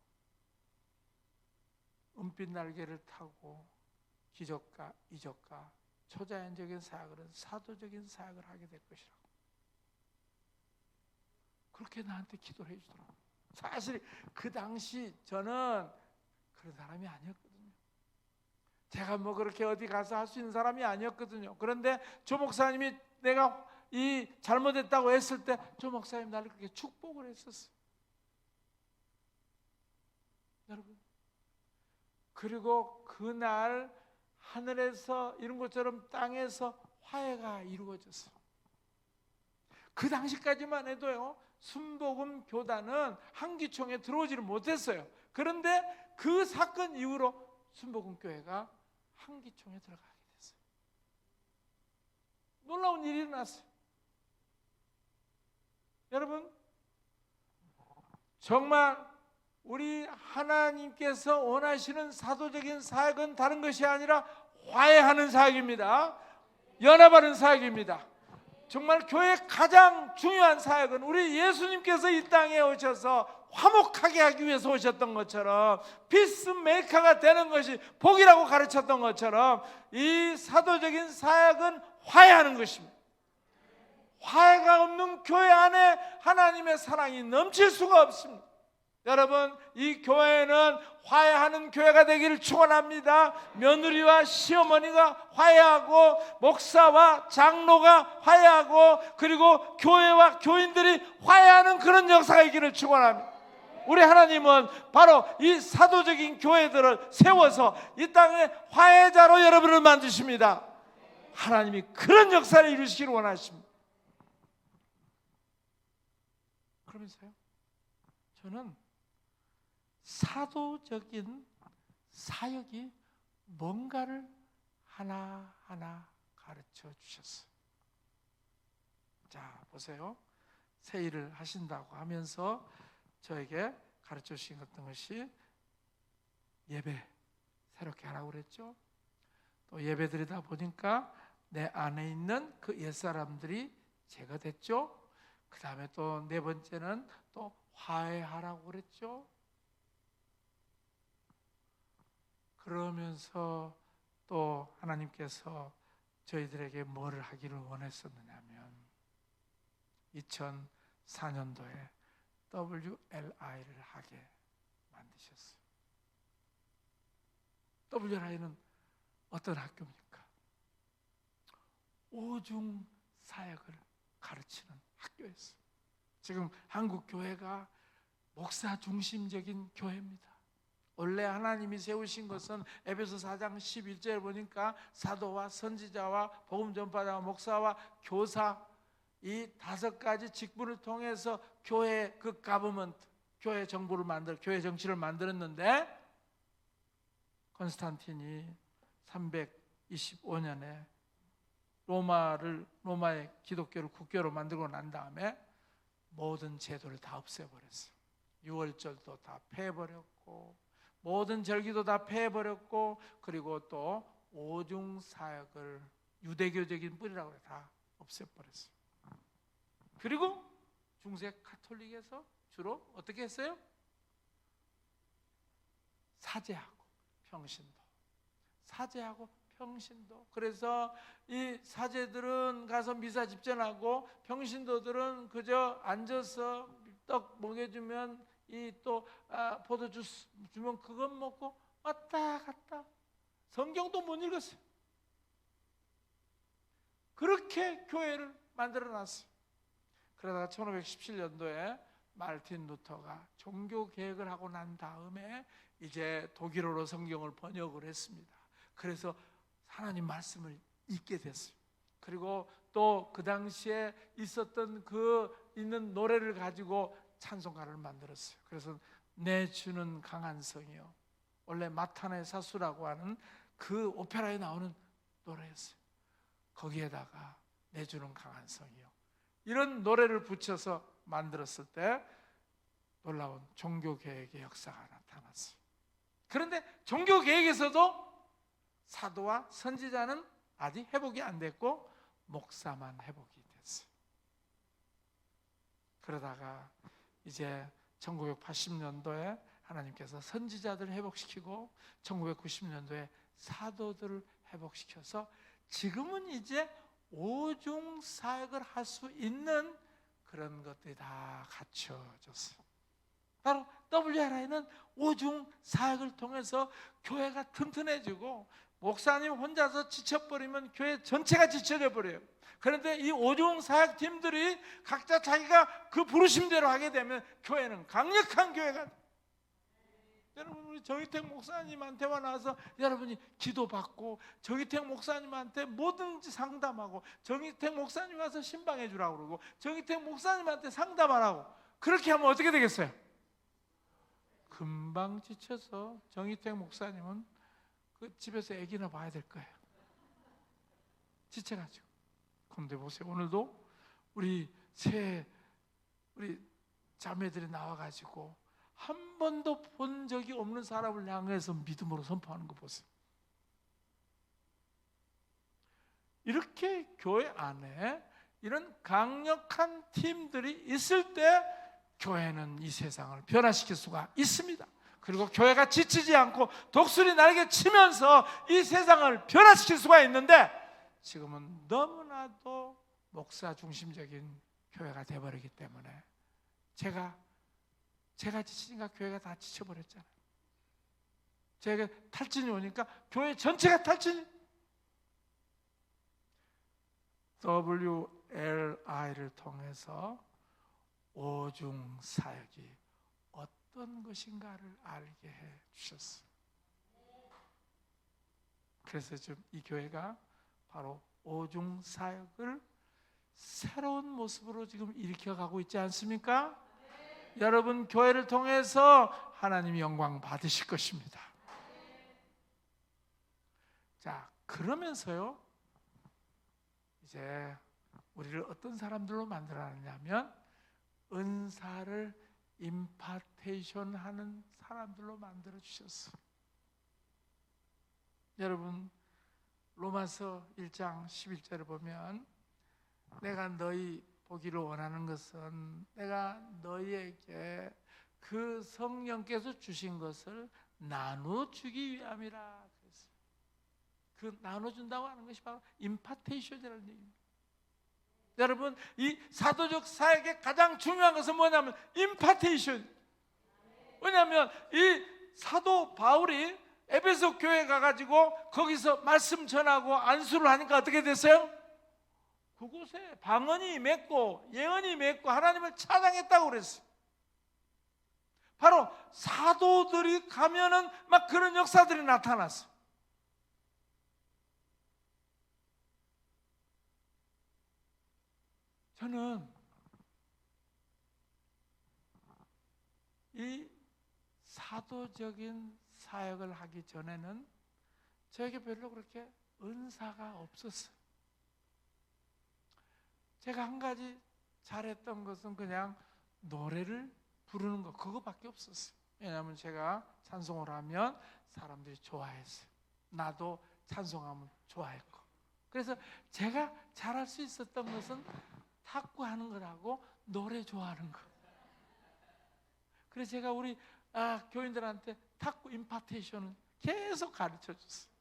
은빛 날개를 타고 기적과 이적과 초자연적인 사역을, 사도적인 사역을 하게 될 것이라고 그렇게 나한테 기도를 해주더라고요. 사실 그 당시 저는 그런 사람이 아니었거든요. 제가 뭐 그렇게 어디 가서 할 수 있는 사람이 아니었거든요. 그런데 조 목사님이 내가 이 잘못했다고 했을 때 조 목사님 나를 그렇게 축복을 했었어요. 여러분, 그리고 그날 하늘에서 이룬 것처럼 땅에서 화해가 이루어졌어요. 그 당시까지만 해도요, 순복음 교단은 한기총에 들어오지를 못했어요. 그런데 그 사건 이후로 순복음 교회가 한기총에 들어가게 됐어요. 놀라운 일이 일어났어요. 여러분, 정말 우리 하나님께서 원하시는 사도적인 사역은 다른 것이 아니라 화해하는 사역입니다. 연합하는 사역입니다. 정말 교회의 가장 중요한 사역은 우리 예수님께서 이 땅에 오셔서 화목하게 하기 위해서 오셨던 것처럼, 피스메이커가 되는 것이 복이라고 가르쳤던 것처럼, 이 사도적인 사역은 화해하는 것입니다. 화해가 없는 교회 안에 하나님의 사랑이 넘칠 수가 없습니다. 여러분, 이 교회는 화해하는 교회가 되기를 축원합니다. 며느리와 시어머니가 화해하고, 목사와 장로가 화해하고, 그리고 교회와 교인들이 화해하는 그런 역사가 있기를 축원합니다. 우리 하나님은 바로 이 사도적인 교회들을 세워서 이 땅의 화해자로 여러분을 만드십니다. 하나님이 그런 역사를 이루시기를 원하십니다. 그러면서요, 저는 사도적인 사역이 뭔가를 하나하나 가르쳐 주셨어요. 자, 보세요. 새 일을 하신다고 하면서 저에게 가르쳐 주신 어떤 것이 예배 새롭게 하라고 그랬죠. 또 예배 드리다 보니까 내 안에 있는 그 옛사람들이 제거됐죠. 그 다음에 또 네 번째는 또 화해하라고 그랬죠. 그러면서 또 하나님께서 저희들에게 뭐를 하기를 원했었느냐면 2004년도에 WLI를 하게 만드셨어요. WLI는 어떤 학교입니까? 오중 사역을 가르치는 학교였어요. 지금 한국 교회가 목사 중심적인 교회입니다. 원래 하나님이 세우신 것은 에베소 4장 11절에 보니까 사도와 선지자와 복음 전파자와 목사와 교사, 이 5가지 직분을 통해서 교회 그 가버먼트, 교회 정부를 교회 정치를 만들었는데, 콘스탄틴이 325년에 로마의 기독교를 국교로 만들고 난 다음에 모든 제도를 다 없애버렸어요. 유월절도 다 폐해버렸고, 모든 절기도 다 폐해버렸고, 그리고 또 오중사역을 유대교적인 뿌리라고 다 없애버렸어요. 그리고 중세 카톨릭에서 주로 어떻게 했어요? 사제하고 평신도, 사제하고 평신도. 그래서 이 사제들은 가서 미사 집전하고, 평신도들은 그저 앉아서 떡 먹여주면 이 또 포도주스 주면 그것 먹고 왔다 갔다, 성경도 못 읽었어요. 그렇게 교회를 만들어 놨어요. 그러다가 1517년도에 마르틴 루터가 종교 개혁을 하고 난 다음에 이제 독일어로 성경을 번역을 했습니다. 그래서 하나님 말씀을 읽게 됐어요. 그리고 또 그 당시에 있었던 그 있는 노래를 가지고 찬송가를 만들었어요. 그래서 내 주는 강한 성이요, 원래 마타네 사수라고 하는 그 오페라에 나오는 노래였어요. 거기에다가 내 주는 강한 성이요, 이런 노래를 붙여서 만들었을 때 놀라운 종교개혁의 역사가 나타났어요. 그런데 종교개혁에서도 사도와 선지자는 아직 회복이 안 됐고 목사만 회복이 됐어요. 그러다가 이제 1980년도에 하나님께서 선지자들을 회복시키고 1990년도에 사도들을 회복시켜서 지금은 이제 오중 사역을 할 수 있는 그런 것들이 다 갖춰졌어요. 바로 WRI는 오중 사역을 통해서 교회가 튼튼해지고, 목사님 혼자서 지쳐버리면 교회 전체가 지쳐져 버려요. 그런데 이 오중 사역 팀들이 각자 자기가 그 부르심대로 하게 되면 교회는 강력한 교회가 돼요. 여러분, 우리 정희택 목사님한테만 와서 여러분이 기도받고, 정희택 목사님한테 뭐든지 상담하고, 정희택 목사님 와서 신방해 주라고 그러고, 정희택 목사님한테 상담하라고, 그렇게 하면 어떻게 되겠어요? 금방 지쳐서 정희택 목사님은 그 집에서 애기나 봐야 될 거예요. 지쳐가지고. 그런데 보세요, 오늘도 우리 자매들이 나와가지고 한 번도 본 적이 없는 사람을 향해서 믿음으로 선포하는 거 보세요. 이렇게 교회 안에 이런 강력한 팀들이 있을 때 교회는 이 세상을 변화시킬 수가 있습니다. 그리고 교회가 지치지 않고 독수리 날개 치면서 이 세상을 변화시킬 수가 있는데, 지금은 너무나도 목사 중심적인 교회가 돼버리기 때문에 제가 지치니까 교회가 다 지쳐버렸잖아요. 제가 탈진이 오니까 교회 전체가 탈진이. WRI를 통해서 오중 사역이 어떤 것인가를 알게 해 주셨어요. 그래서 지금 이 교회가 바로 오중 사역을 새로운 모습으로 지금 일으켜가고 있지 않습니까? 여러분, 교회를 통해서 하나님이 영광 받으실 것입니다. 자, 그러면서요, 이제 우리를 어떤 사람들로 만들어놨냐면 은사를 임파테이션 하는 사람들로 만들어 주셨어요. 여러분, 로마서 1장 11절을 보면, 내가 너희 보기를 원하는 것은 내가 너희에게 그 성령께서 주신 것을 나눠주기 위함이라 그랬어요. 그 나눠준다고 하는 것이 바로 임파테이션이라는 얘기입니다. 여러분, 이 사도적 사역의 가장 중요한 것은 뭐냐면 임파테이션. 왜냐하면 이 사도 바울이 에베소 교회 가가지고 거기서 말씀 전하고 안수를 하니까 어떻게 됐어요? 그곳에 방언이 맺고 예언이 맺고 하나님을 찬양했다고 그랬어요. 바로 사도들이 가면은 막 그런 역사들이 나타났어요. 저는 이 사도적인 사역을 하기 전에는 저에게 별로 그렇게 은사가 없었어요. 제가 한 가지 잘했던 것은 그냥 노래를 부르는 거, 그거밖에 없었어요. 왜냐하면 제가 찬송을 하면 사람들이 좋아했어요. 나도 찬송하면 좋아했고. 그래서 제가 잘할 수 있었던 것은 탁구하는 거라고 노래 좋아하는 거. 그래서 제가 우리 교인들한테 탁구 임파테이션을 계속 가르쳐 줬어요.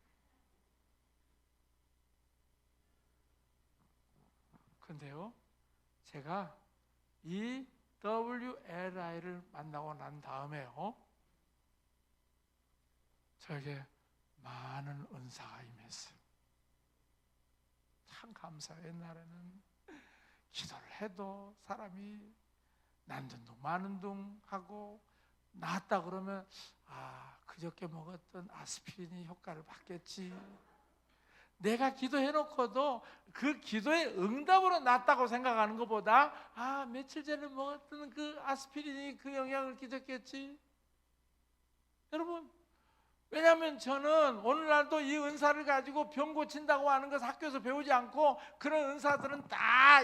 근데요, 제가 이 WLI를 만나고 난 다음에요, 저에게 많은 은사가 임했어요. 참 감사해요. 옛날에는 기도를 해도 사람이 난든 둥 마는 둥 하고 나았다 그러면 그저께 먹었던 아스피린이 효과를 받겠지. 내가 기도해놓고도 그 기도의 응답으로 낫다고 생각하는 것보다 며칠 전에 먹었던 그 아스피린이 그 영향을 끼쳤겠지. 여러분, 왜냐하면 저는 오늘날도 이 은사를 가지고 병 고친다고 하는 것을 학교에서 배우지 않고, 그런 은사들은 다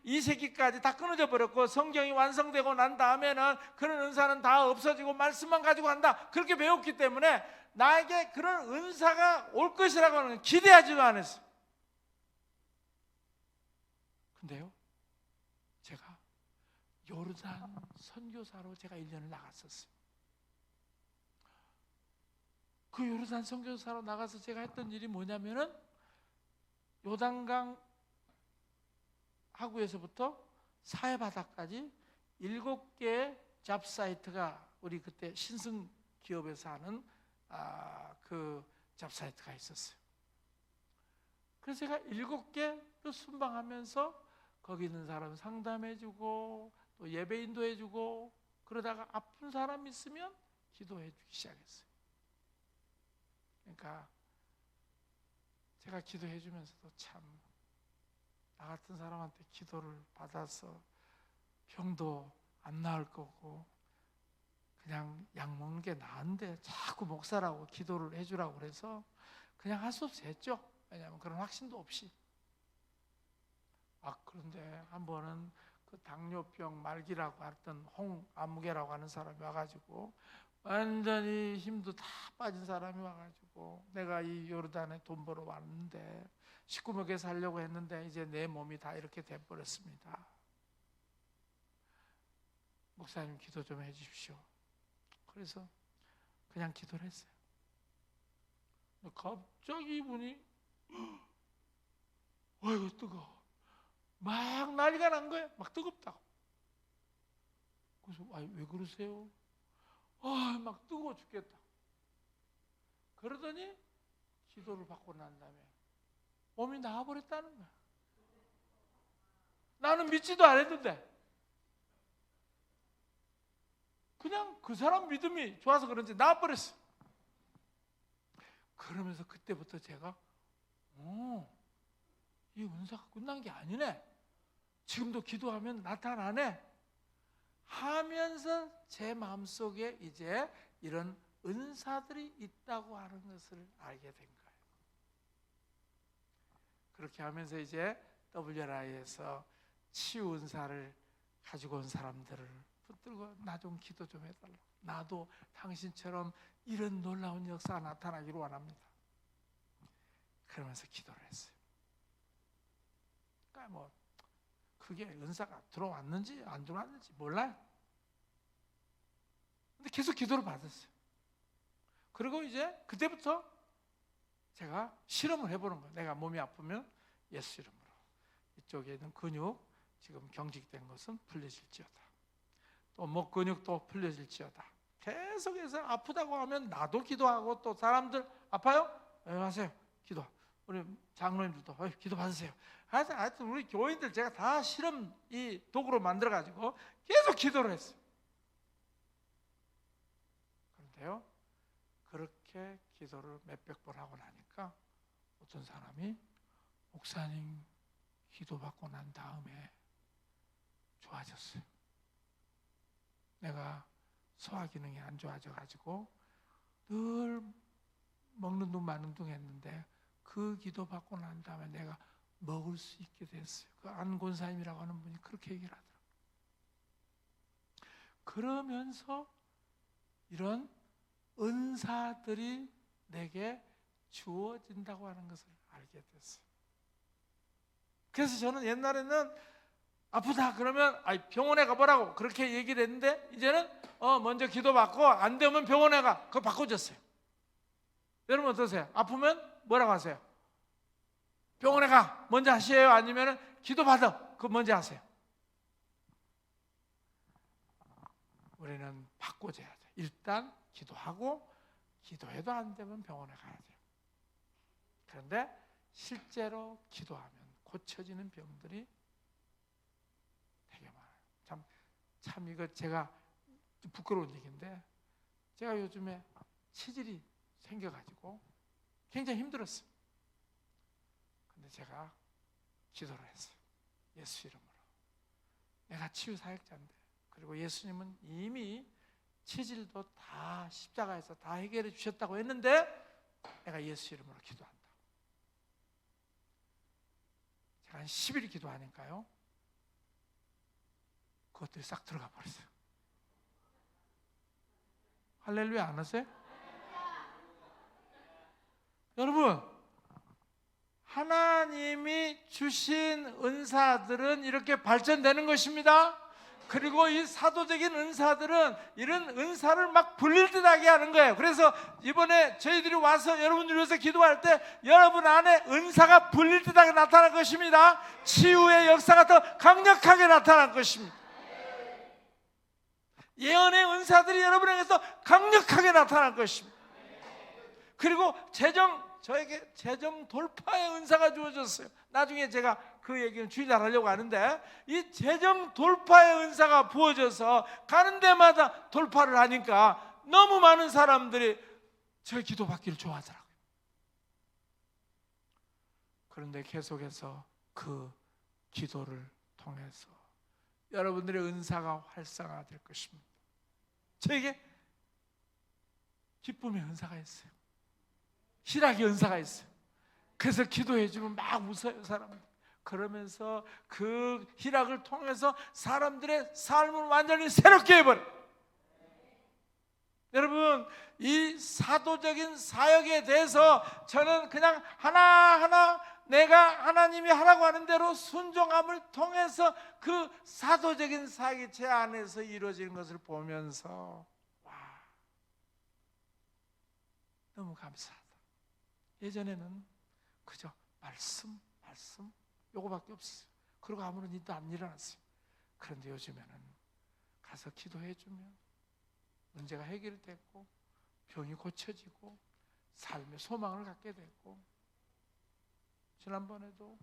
이 세기까지 다 끊어져 버렸고, 성경이 완성되고 난 다음에는 그런 은사는 다 없어지고 말씀만 가지고 한다, 그렇게 배웠기 때문에 나에게 그런 은사가 올 것이라고 하는 기대하지도 않았어요. 근데요, 제가 요르단 선교사로 제가 1년을 나갔었어요. 그 요르단 선교사로 나가서 제가 했던 일이 뭐냐면은, 요단강 하구에서부터 사해바다까지 7개의 잡사이트가, 우리 그때 신승 기업에서 하는 그 잡사이트가 있었어요. 그래서 제가 7개 순방하면서 거기 있는 사람 상담해주고 또 예배 인도해주고, 그러다가 아픈 사람 있으면 기도해주기 시작했어요. 그러니까 제가 기도해주면서도 참 나 같은 사람한테 기도를 받아서 병도 안 나을 거고 그냥 약 먹는 게 나은데 자꾸 목사라고 기도를 해주라고 그래서 그냥 할 수 없이 했죠. 왜냐하면 그런 확신도 없이. 그런데 한 번은 그 당뇨병 말기라고 했던 홍아무개라고 하는 사람이 와가지고 완전히 힘도 다 빠진 사람이 와가지고, 내가 이 요르단에 돈 벌어 왔는데 식구 먹여 살려고 했는데 이제 내 몸이 다 이렇게 돼버렸습니다. 목사님 기도 좀 해주십시오. 그래서 그냥 기도를 했어요. 갑자기 이분이 이거 뜨거워, 막 난리가 난 거예요. 막 뜨겁다고. 그래서 왜 그러세요? 막 뜨거워 죽겠다. 그러더니 기도를 받고 난 다음에 몸이 나아버렸다는 거야. 나는 믿지도 않았는데 그냥 그 사람 믿음이 좋아서 그런지 나아버렸어. 그러면서 그때부터 제가 이 은사가 끝난 게 아니네, 지금도 기도하면 나타나네 하면서 제 마음속에 이제 이런 은사들이 있다고 하는 것을 알게 된 거예요. 그렇게 하면서 이제 WRI에서 치유 은사를 가지고 온 사람들을 붙들고 나 좀 기도 좀 해달라고, 나도 당신처럼 이런 놀라운 역사가 나타나기를 원합니다. 그러면서 기도를 했어요. 그러니까 그게 은사가 들어왔는지 안 들어왔는지 몰라요. 근데 계속 기도를 받았어요. 그리고 이제 그때부터 제가 실험을 해보는 거예요. 내가 몸이 아프면 예수 이름으로 이쪽에 있는 근육 지금 경직된 것은 풀려질지어다, 또 목 근육도 풀려질지어다. 계속해서 아프다고 하면 나도 기도하고, 또 사람들 아파요? 네, 하세요. 기도. 우리 장로님들도 기도 받으세요. 하여튼 우리 교인들 제가 다 실험 이 도구로 만들어 가지고 계속 기도를 했어요. 그런데요, 그렇게 기도를 몇백 번 하고 나니까 어떤 사람이 목사님 기도받고 난 다음에 좋아졌어요. 내가 소화 기능이 안 좋아져 가지고 늘 먹는 둥 마는 둥 했는데 그 기도받고 난 다음에 내가 먹을 수 있게 됐어요. 그 안 권사님이라고 하는 분이 그렇게 얘기를 하더라고요. 그러면서 이런 은사들이 내게 주어진다고 하는 것을 알게 됐어요. 그래서 저는 옛날에는 아프다 그러면 병원에 가보라고 그렇게 얘기를 했는데 이제는 먼저 기도받고 안 되면 병원에 가. 그거 바꿔줬어요. 여러분 어떠세요? 아프면 뭐라고 하세요? 병원에 가. 먼저 하세요? 아니면 기도받아. 그거 먼저 하세요. 우리는 바꿔줘야 돼요. 일단 기도하고 기도해도 안 되면 병원에 가야 돼요. 그런데 실제로 기도하면 고쳐지는 병들이 되게 많아요. 참 이거 제가 좀 부끄러운 얘기인데 제가 요즘에 치질이 생겨가지고 굉장히 힘들었어요. 근데 제가 기도를 했어요. 예수 이름으로. 내가 치유 사역자인데 그리고 예수님은 이미 치질도 다 십자가에서 다 해결해 주셨다고 했는데 내가 예수 이름으로 기도한다. 제가 한 10일 기도하니까요 그것들이 싹 들어가 버렸어요. 할렐루야 안 하세요? 여러분 하나님이 주신 은사들은 이렇게 발전되는 것입니다. 그리고 이 사도적인 은사들은 이런 은사를 막 불릴 듯하게 하는 거예요. 그래서 이번에 저희들이 와서 여러분들 위해서 기도할 때 여러분 안에 은사가 불릴 듯하게 나타날 것입니다. 치유의 역사가 더 강력하게 나타날 것입니다. 예언의 은사들이 여러분에게서 강력하게 나타날 것입니다. 그리고 저에게 재정 돌파의 은사가 주어졌어요. 나중에 제가 그 얘기는 주의 잘 하려고 하는데 이 재정 돌파의 은사가 부어져서 가는 데마다 돌파를 하니까 너무 많은 사람들이 저 기도 받기를 좋아하더라고요. 그런데 계속해서 그 기도를 통해서 여러분들의 은사가 활성화될 것입니다. 저에게 기쁨의 은사가 있어요. 희락의 은사가 있어요. 그래서 기도해 주면 막 웃어요 사람들. 그러면서 그 희락을 통해서 사람들의 삶을 완전히 새롭게 해버려요. 여러분 이 사도적인 사역에 대해서 저는 그냥 하나하나 내가 하나님이 하라고 하는 대로 순종함을 통해서 그 사도적인 사역이 제 안에서 이루어지는 것을 보면서 와 너무 감사하다. 예전에는 그저 말씀 요거밖에 없었어요. 그리고 아무런 일도 안 일어났어요. 그런데 요즘에는 가서 기도해 주면 문제가 해결됐고 병이 고쳐지고 삶의 소망을 갖게 됐고 지난번에도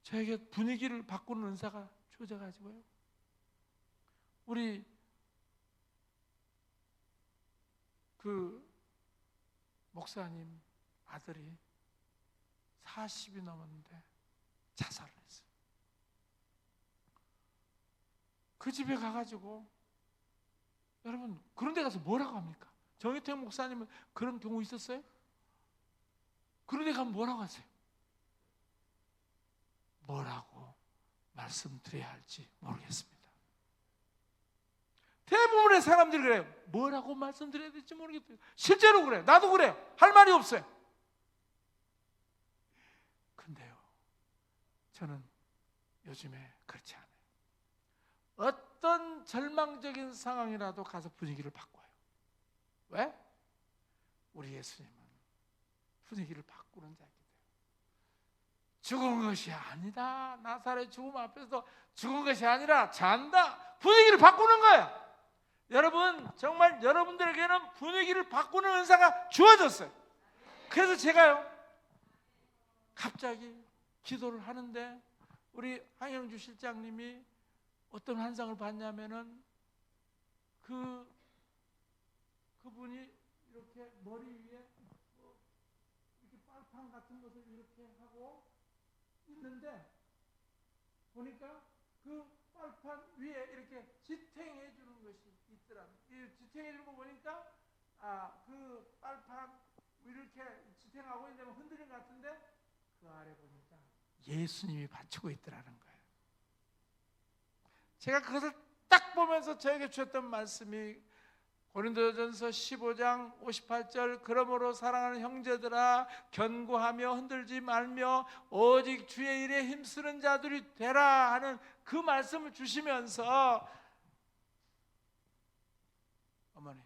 저에게 분위기를 바꾸는 은사가 주어져가지고요. 우리 그 목사님 아들이 40이 넘었는데 자살을 했어요. 그 집에 가가지고 여러분 그런 데 가서 뭐라고 합니까? 정희택 목사님은 그런 경우 있었어요? 그런 데 가면 뭐라고 하세요? 뭐라고 말씀드려야 할지 모르겠습니다. 대부분의 사람들이 그래요. 뭐라고 말씀드려야 될지 모르겠어요. 실제로 그래요. 나도 그래요. 할 말이 없어요. 근데요 저는 요즘에 그렇지 않아요. 어떤 절망적인 상황이라도 가서 분위기를 바꿔요. 왜? 우리 예수님은 분위기를 바꾸는 자이기 때문에. 죽은 것이 아니다. 나사렛 죽음 앞에서 죽은 것이 아니라 잔다. 분위기를 바꾸는 거예요. 여러분 정말 여러분들에게는 분위기를 바꾸는 은사가 주어졌어요. 그래서 제가요 갑자기 기도를 하는데 우리 황영주 실장님이 어떤 환상을 봤냐면은 그분이 이렇게 머리 위에 이렇게 빨판 같은 것을 이렇게 하고 있는데 보니까 그 빨판 위에 이렇게 지탱해 주는 것이 있더라고요. 이 지탱해 주는 거 보니까 그 빨판 이렇게 지탱하고 있는데 흔들린 것 같은데 그 아래 보니까 예수님이 받치고 있더라는 거예요. 제가 그것을 딱 보면서 저에게 주셨던 말씀이 고린도전서 15장 58절 그러므로 사랑하는 형제들아 견고하며 흔들지 말며 오직 주의 일에 힘쓰는 자들이 되라 하는 그 말씀을 주시면서 어머니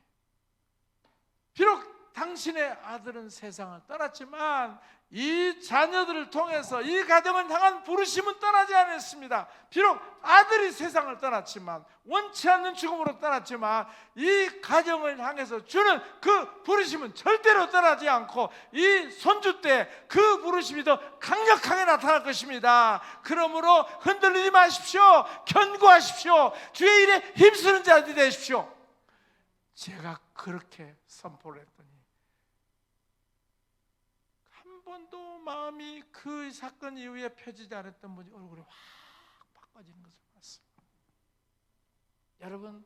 비록 당신의 아들은 세상을 떠났지만 이 자녀들을 통해서 이 가정을 향한 부르심은 떠나지 않았습니다. 비록 아들이 세상을 떠났지만 원치 않는 죽음으로 떠났지만 이 가정을 향해서 주는 그 부르심은 절대로 떠나지 않고 이 손주 때 그 부르심이 더 강력하게 나타날 것입니다. 그러므로 흔들리지 마십시오. 견고하십시오. 주의 일에 힘쓰는 자들이 되십시오. 제가 그렇게 선포를 했더니 한 번도 마음이 그 사건 이후에 펴지지 않았던 분이 얼굴이 확 바꿔지는 것을 봤습니다. 여러분,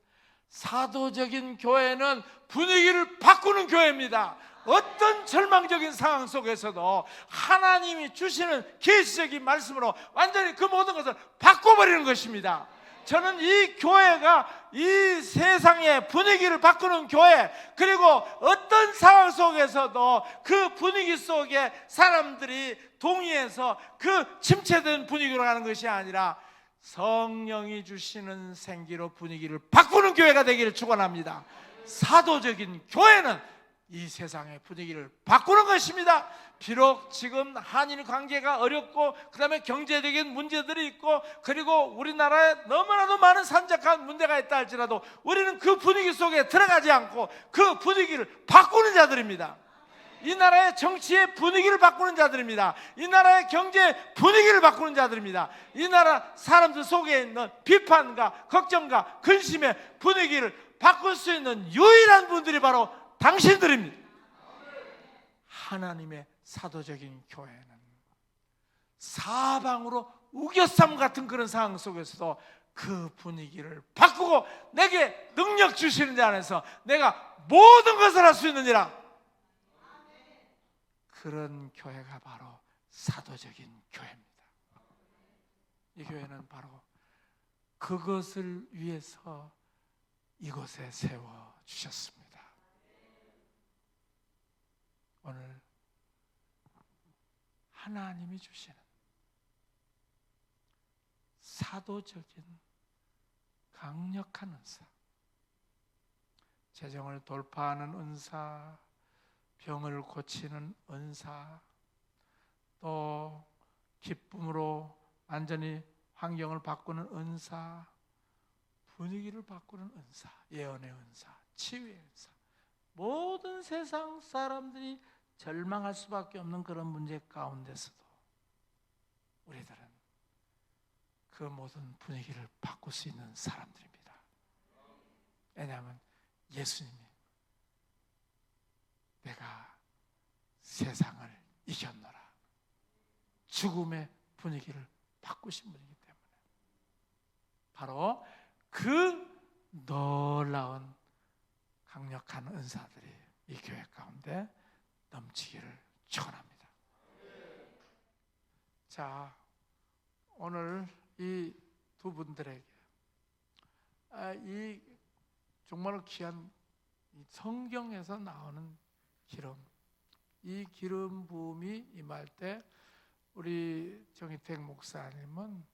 사도적인 교회는 분위기를 바꾸는 교회입니다. 어떤 절망적인 상황 속에서도 하나님이 주시는 계시적인 말씀으로 완전히 그 모든 것을 바꿔버리는 것입니다. 저는 이 교회가 이 세상의 분위기를 바꾸는 교회, 그리고 어떤 상황 속에서도 그 분위기 속에 사람들이 동의해서 그 침체된 분위기로 가는 것이 아니라 성령이 주시는 생기로 분위기를 바꾸는 교회가 되기를 축원합니다. 사도적인 교회는 이 세상의 분위기를 바꾸는 것입니다. 비록 지금 한일 관계가 어렵고 그 다음에 경제적인 문제들이 있고 그리고 우리나라에 너무나도 많은 산적한 문제가 있다 할지라도 우리는 그 분위기 속에 들어가지 않고 그 분위기를 바꾸는 자들입니다. 이 나라의 정치의 분위기를 바꾸는 자들입니다. 이 나라의 경제 분위기를 바꾸는 자들입니다. 이 나라 사람들 속에 있는 비판과 걱정과 근심의 분위기를 바꿀 수 있는 유일한 분들이 바로 당신들입니다. 하나님의 사도적인 교회는 사방으로 우겨쌈 같은 그런 상황 속에서도 그 분위기를 바꾸고 내게 능력 주시는 자 안에서 내가 모든 것을 할 수 있느니라. 그런 교회가 바로 사도적인 교회입니다. 이 교회는 바로 그것을 위해서 이곳에 세워주셨습니다. 오늘 하나님이 주시는 사도적인 강력한 은사, 재정을 돌파하는 은사, 병을 고치는 은사, 또 기쁨으로 완전히 환경을 바꾸는 은사, 분위기를 바꾸는 은사, 예언의 은사, 치유의 은사, 모든 세상 사람들이 절망할 수밖에 없는 그런 문제 가운데서도 우리들은 그 모든 분위기를 바꿀 수 있는 사람들입니다. 왜냐하면 예수님이 내가 세상을 이겼노라, 죽음의 분위기를 바꾸신 분이기 때문에 바로 그 놀라운 강력한 은사들이 이 교회 가운데 넘치기를 축원합니다. 자, 오늘 이 두 분들에게 이 정말 귀한 성경에서 나오는 기름, 이 기름 부음이 임할 때 우리 정희택 목사님은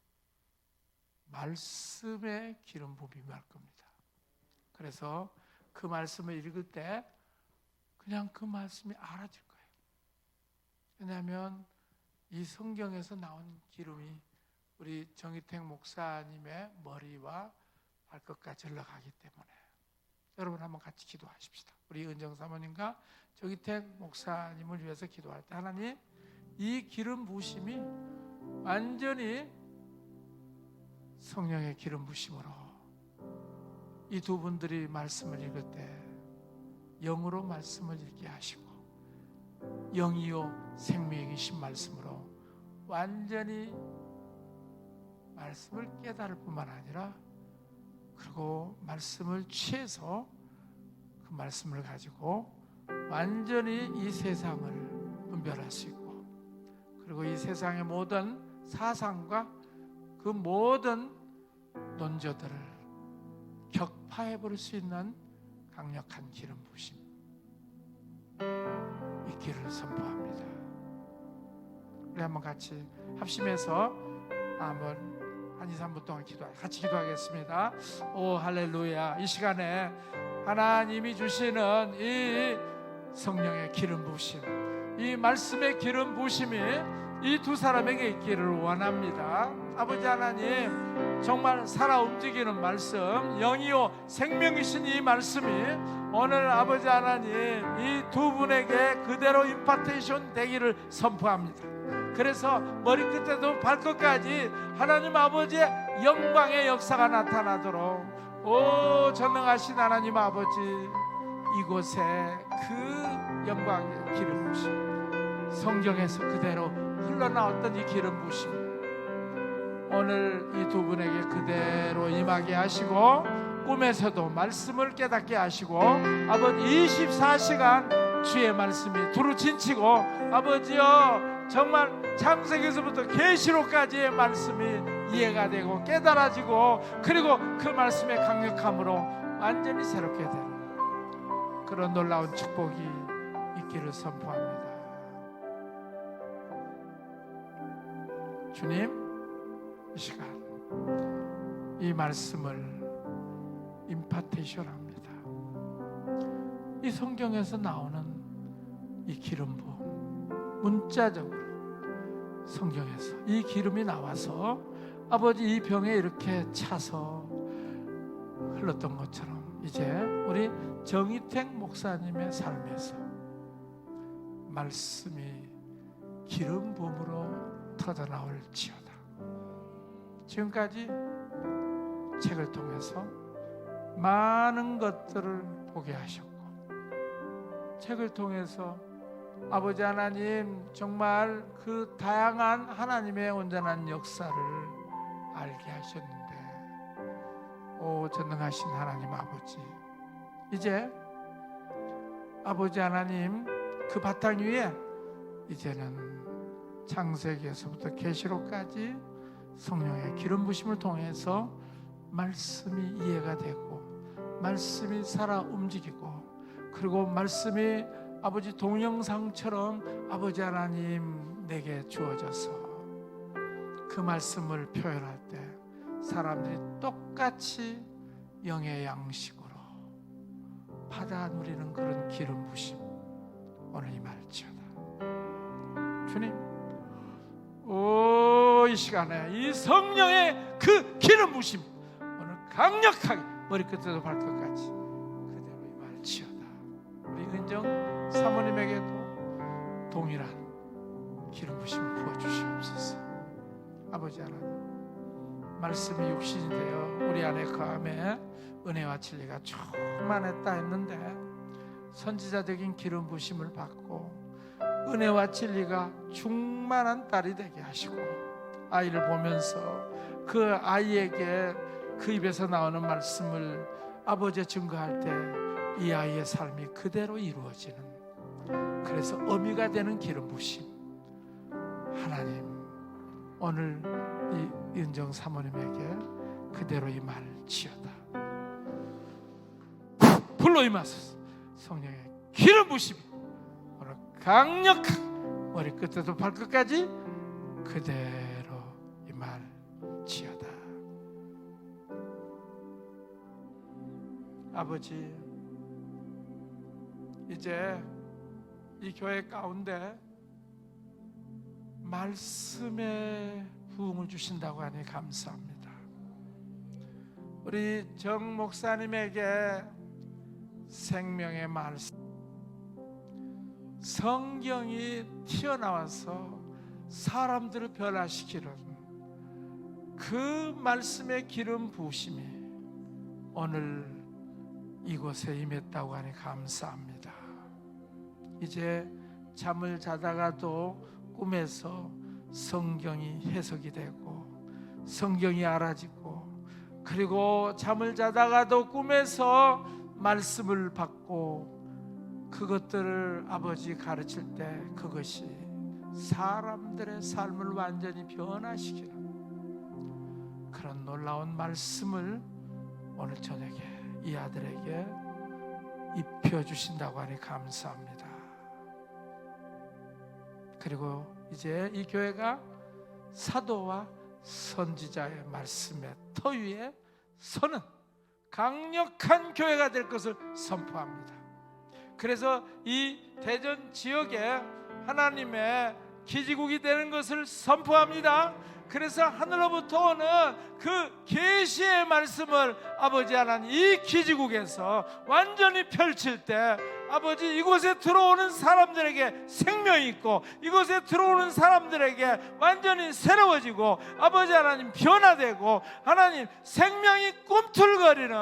말씀의 기름 부음이 임할 겁니다. 그래서 그 말씀을 읽을 때 그냥 그 말씀이 알아질 거예요. 왜냐하면 이 성경에서 나온 기름이 우리 정희택 목사님의 머리와 발끝까지 흘러가기 때문에 여러분 한번 같이 기도하십시다. 우리 은정 사모님과 정희택 목사님을 위해서 기도할 때 하나님, 이 기름 부으심이 완전히 성령의 기름 부으심으로 이 두 분들이 말씀을 읽을 때 영으로 말씀을 읽게 하시고 영이요 생명이신 말씀으로 완전히 말씀을 깨달을 뿐만 아니라 그리고 말씀을 취해서 그 말씀을 가지고 완전히 이 세상을 분별할 수 있고 그리고 이 세상의 모든 사상과 그 모든 논조들을 격파해 버릴 수 있는 강력한 기름 부으심, 이 길을 선포합니다. 우리 한번 같이 합심해서 한번 한 2, 3분 동안 같이 기도하겠습니다. 오 할렐루야. 이 시간에 하나님이 주시는 이 성령의 기름 부으심, 이 말씀의 기름 부으심이 이 두 사람에게 있기를 원합니다. 아버지 하나님, 정말 살아 움직이는 말씀, 영이요 생명이신 이 말씀이 오늘 아버지 하나님 이 두 분에게 그대로 임파테이션 되기를 선포합니다. 그래서 머리끝에도 발끝까지 하나님 아버지의 영광의 역사가 나타나도록 오 전능하신 하나님 아버지, 이곳에 그 영광의 기름 부으심, 성경에서 그대로 흘러나왔던 이 기름 부으심 오늘 이 두 분에게 그대로 임하게 하시고 꿈에서도 말씀을 깨닫게 하시고 아버지 24시간 주의 말씀이 두루 진치고 아버지여 정말 창세기에서부터 계시록까지의 말씀이 이해가 되고 깨달아지고 그리고 그 말씀의 강력함으로 완전히 새롭게 되는 그런 놀라운 축복이 있기를 선포합니다. 주님, 이 시간 이 말씀을 임파테이션 합니다. 이 성경에서 나오는 이 기름 부음, 문자적으로 성경에서 이 기름이 나와서 아버지 이 병에 이렇게 차서 흘렀던 것처럼 이제 우리 정희택 목사님의 삶에서 말씀이 기름 부음으로 터져나올지어다. 지금까지 책을 통해서 많은 것들을 보게 하셨고 책을 통해서 아버지 하나님 정말 그 다양한 하나님의 온전한 역사를 알게 하셨는데 오 전능하신 하나님 아버지, 이제 아버지 하나님 그 바탕 위에 이제는 창세기에서부터 계시록까지 성령의 기름 부심을 통해서 말씀이 이해가 되고 말씀이 살아 움직이고 그리고 말씀이 아버지 동영상처럼 아버지 하나님 내게 주어져서 그 말씀을 표현할 때 사람들이 똑같이 영의 양식으로 받아 누리는 그런 기름 부심 오늘 임할지어다. 주님, 이 시간에 이 성령의 그 기름 부심 오늘 강력하게 머리끝에도 발끝까지 그대로 임할지어다. 우리 은정 사모님에게도 동일한 기름 부심을 부어주시옵소서. 아버지 하나님, 말씀이 육신이 되어 우리 안에 거함에 은혜와 진리가 충만했다 했는데 선지자적인 기름 부심을 받고 은혜와 진리가 충만한 딸이 되게 하시고 아이를 보면서 그 아이에게 그 입에서 나오는 말씀을 아버지의 증거할 때 이 아이의 삶이 그대로 이루어지는, 그래서 어미가 되는 기름 부심 하나님 오늘 이 은정 사모님에게 그대로 임할지어다. 불로 임하소서. 성령의 기름 부심이 오늘 강력한 머리끝에도 발끝까지 그대로 임할지어다. 아버지, 이제 이 교회 가운데 말씀의 부흥을 주신다고 하니 감사합니다. 우리 정 목사님에게 생명의 말씀, 성경이 튀어나와서 사람들을 변화시키는 그 말씀의 기름 부으심이 오늘 이곳에 임했다고 하니 감사합니다. 이제 잠을 자다가도 꿈에서 성경이 해석이 되고 성경이 알아지고, 그리고 잠을 자다가도 꿈에서 말씀을 받고 그것들을 아버지 가르칠 때 그것이 사람들의 삶을 완전히 변화시키는 그런 놀라운 말씀을 오늘 저녁에 이 아들에게 입혀주신다고 하니 감사합니다. 그리고 이제 이 교회가 사도와 선지자의 말씀의 터 위에 서는 강력한 교회가 될 것을 선포합니다. 그래서 이 대전 지역에 하나님의 기지국이 되는 것을 선포합니다. 그래서 하늘로부터 오는 그 계시의 말씀을 아버지 하나님 이 기지국에서 완전히 펼칠 때 아버지 이곳에 들어오는 사람들에게 생명이 있고 이곳에 들어오는 사람들에게 완전히 새로워지고 아버지 하나님 변화되고 하나님 생명이 꿈틀거리는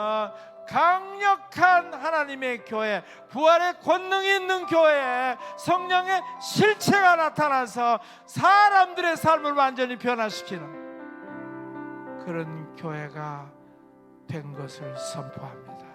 강력한 하나님의 교회, 부활의 권능이 있는 교회에 성령의 실체가 나타나서 사람들의 삶을 완전히 변화시키는 그런 교회가 된 것을 선포합니다.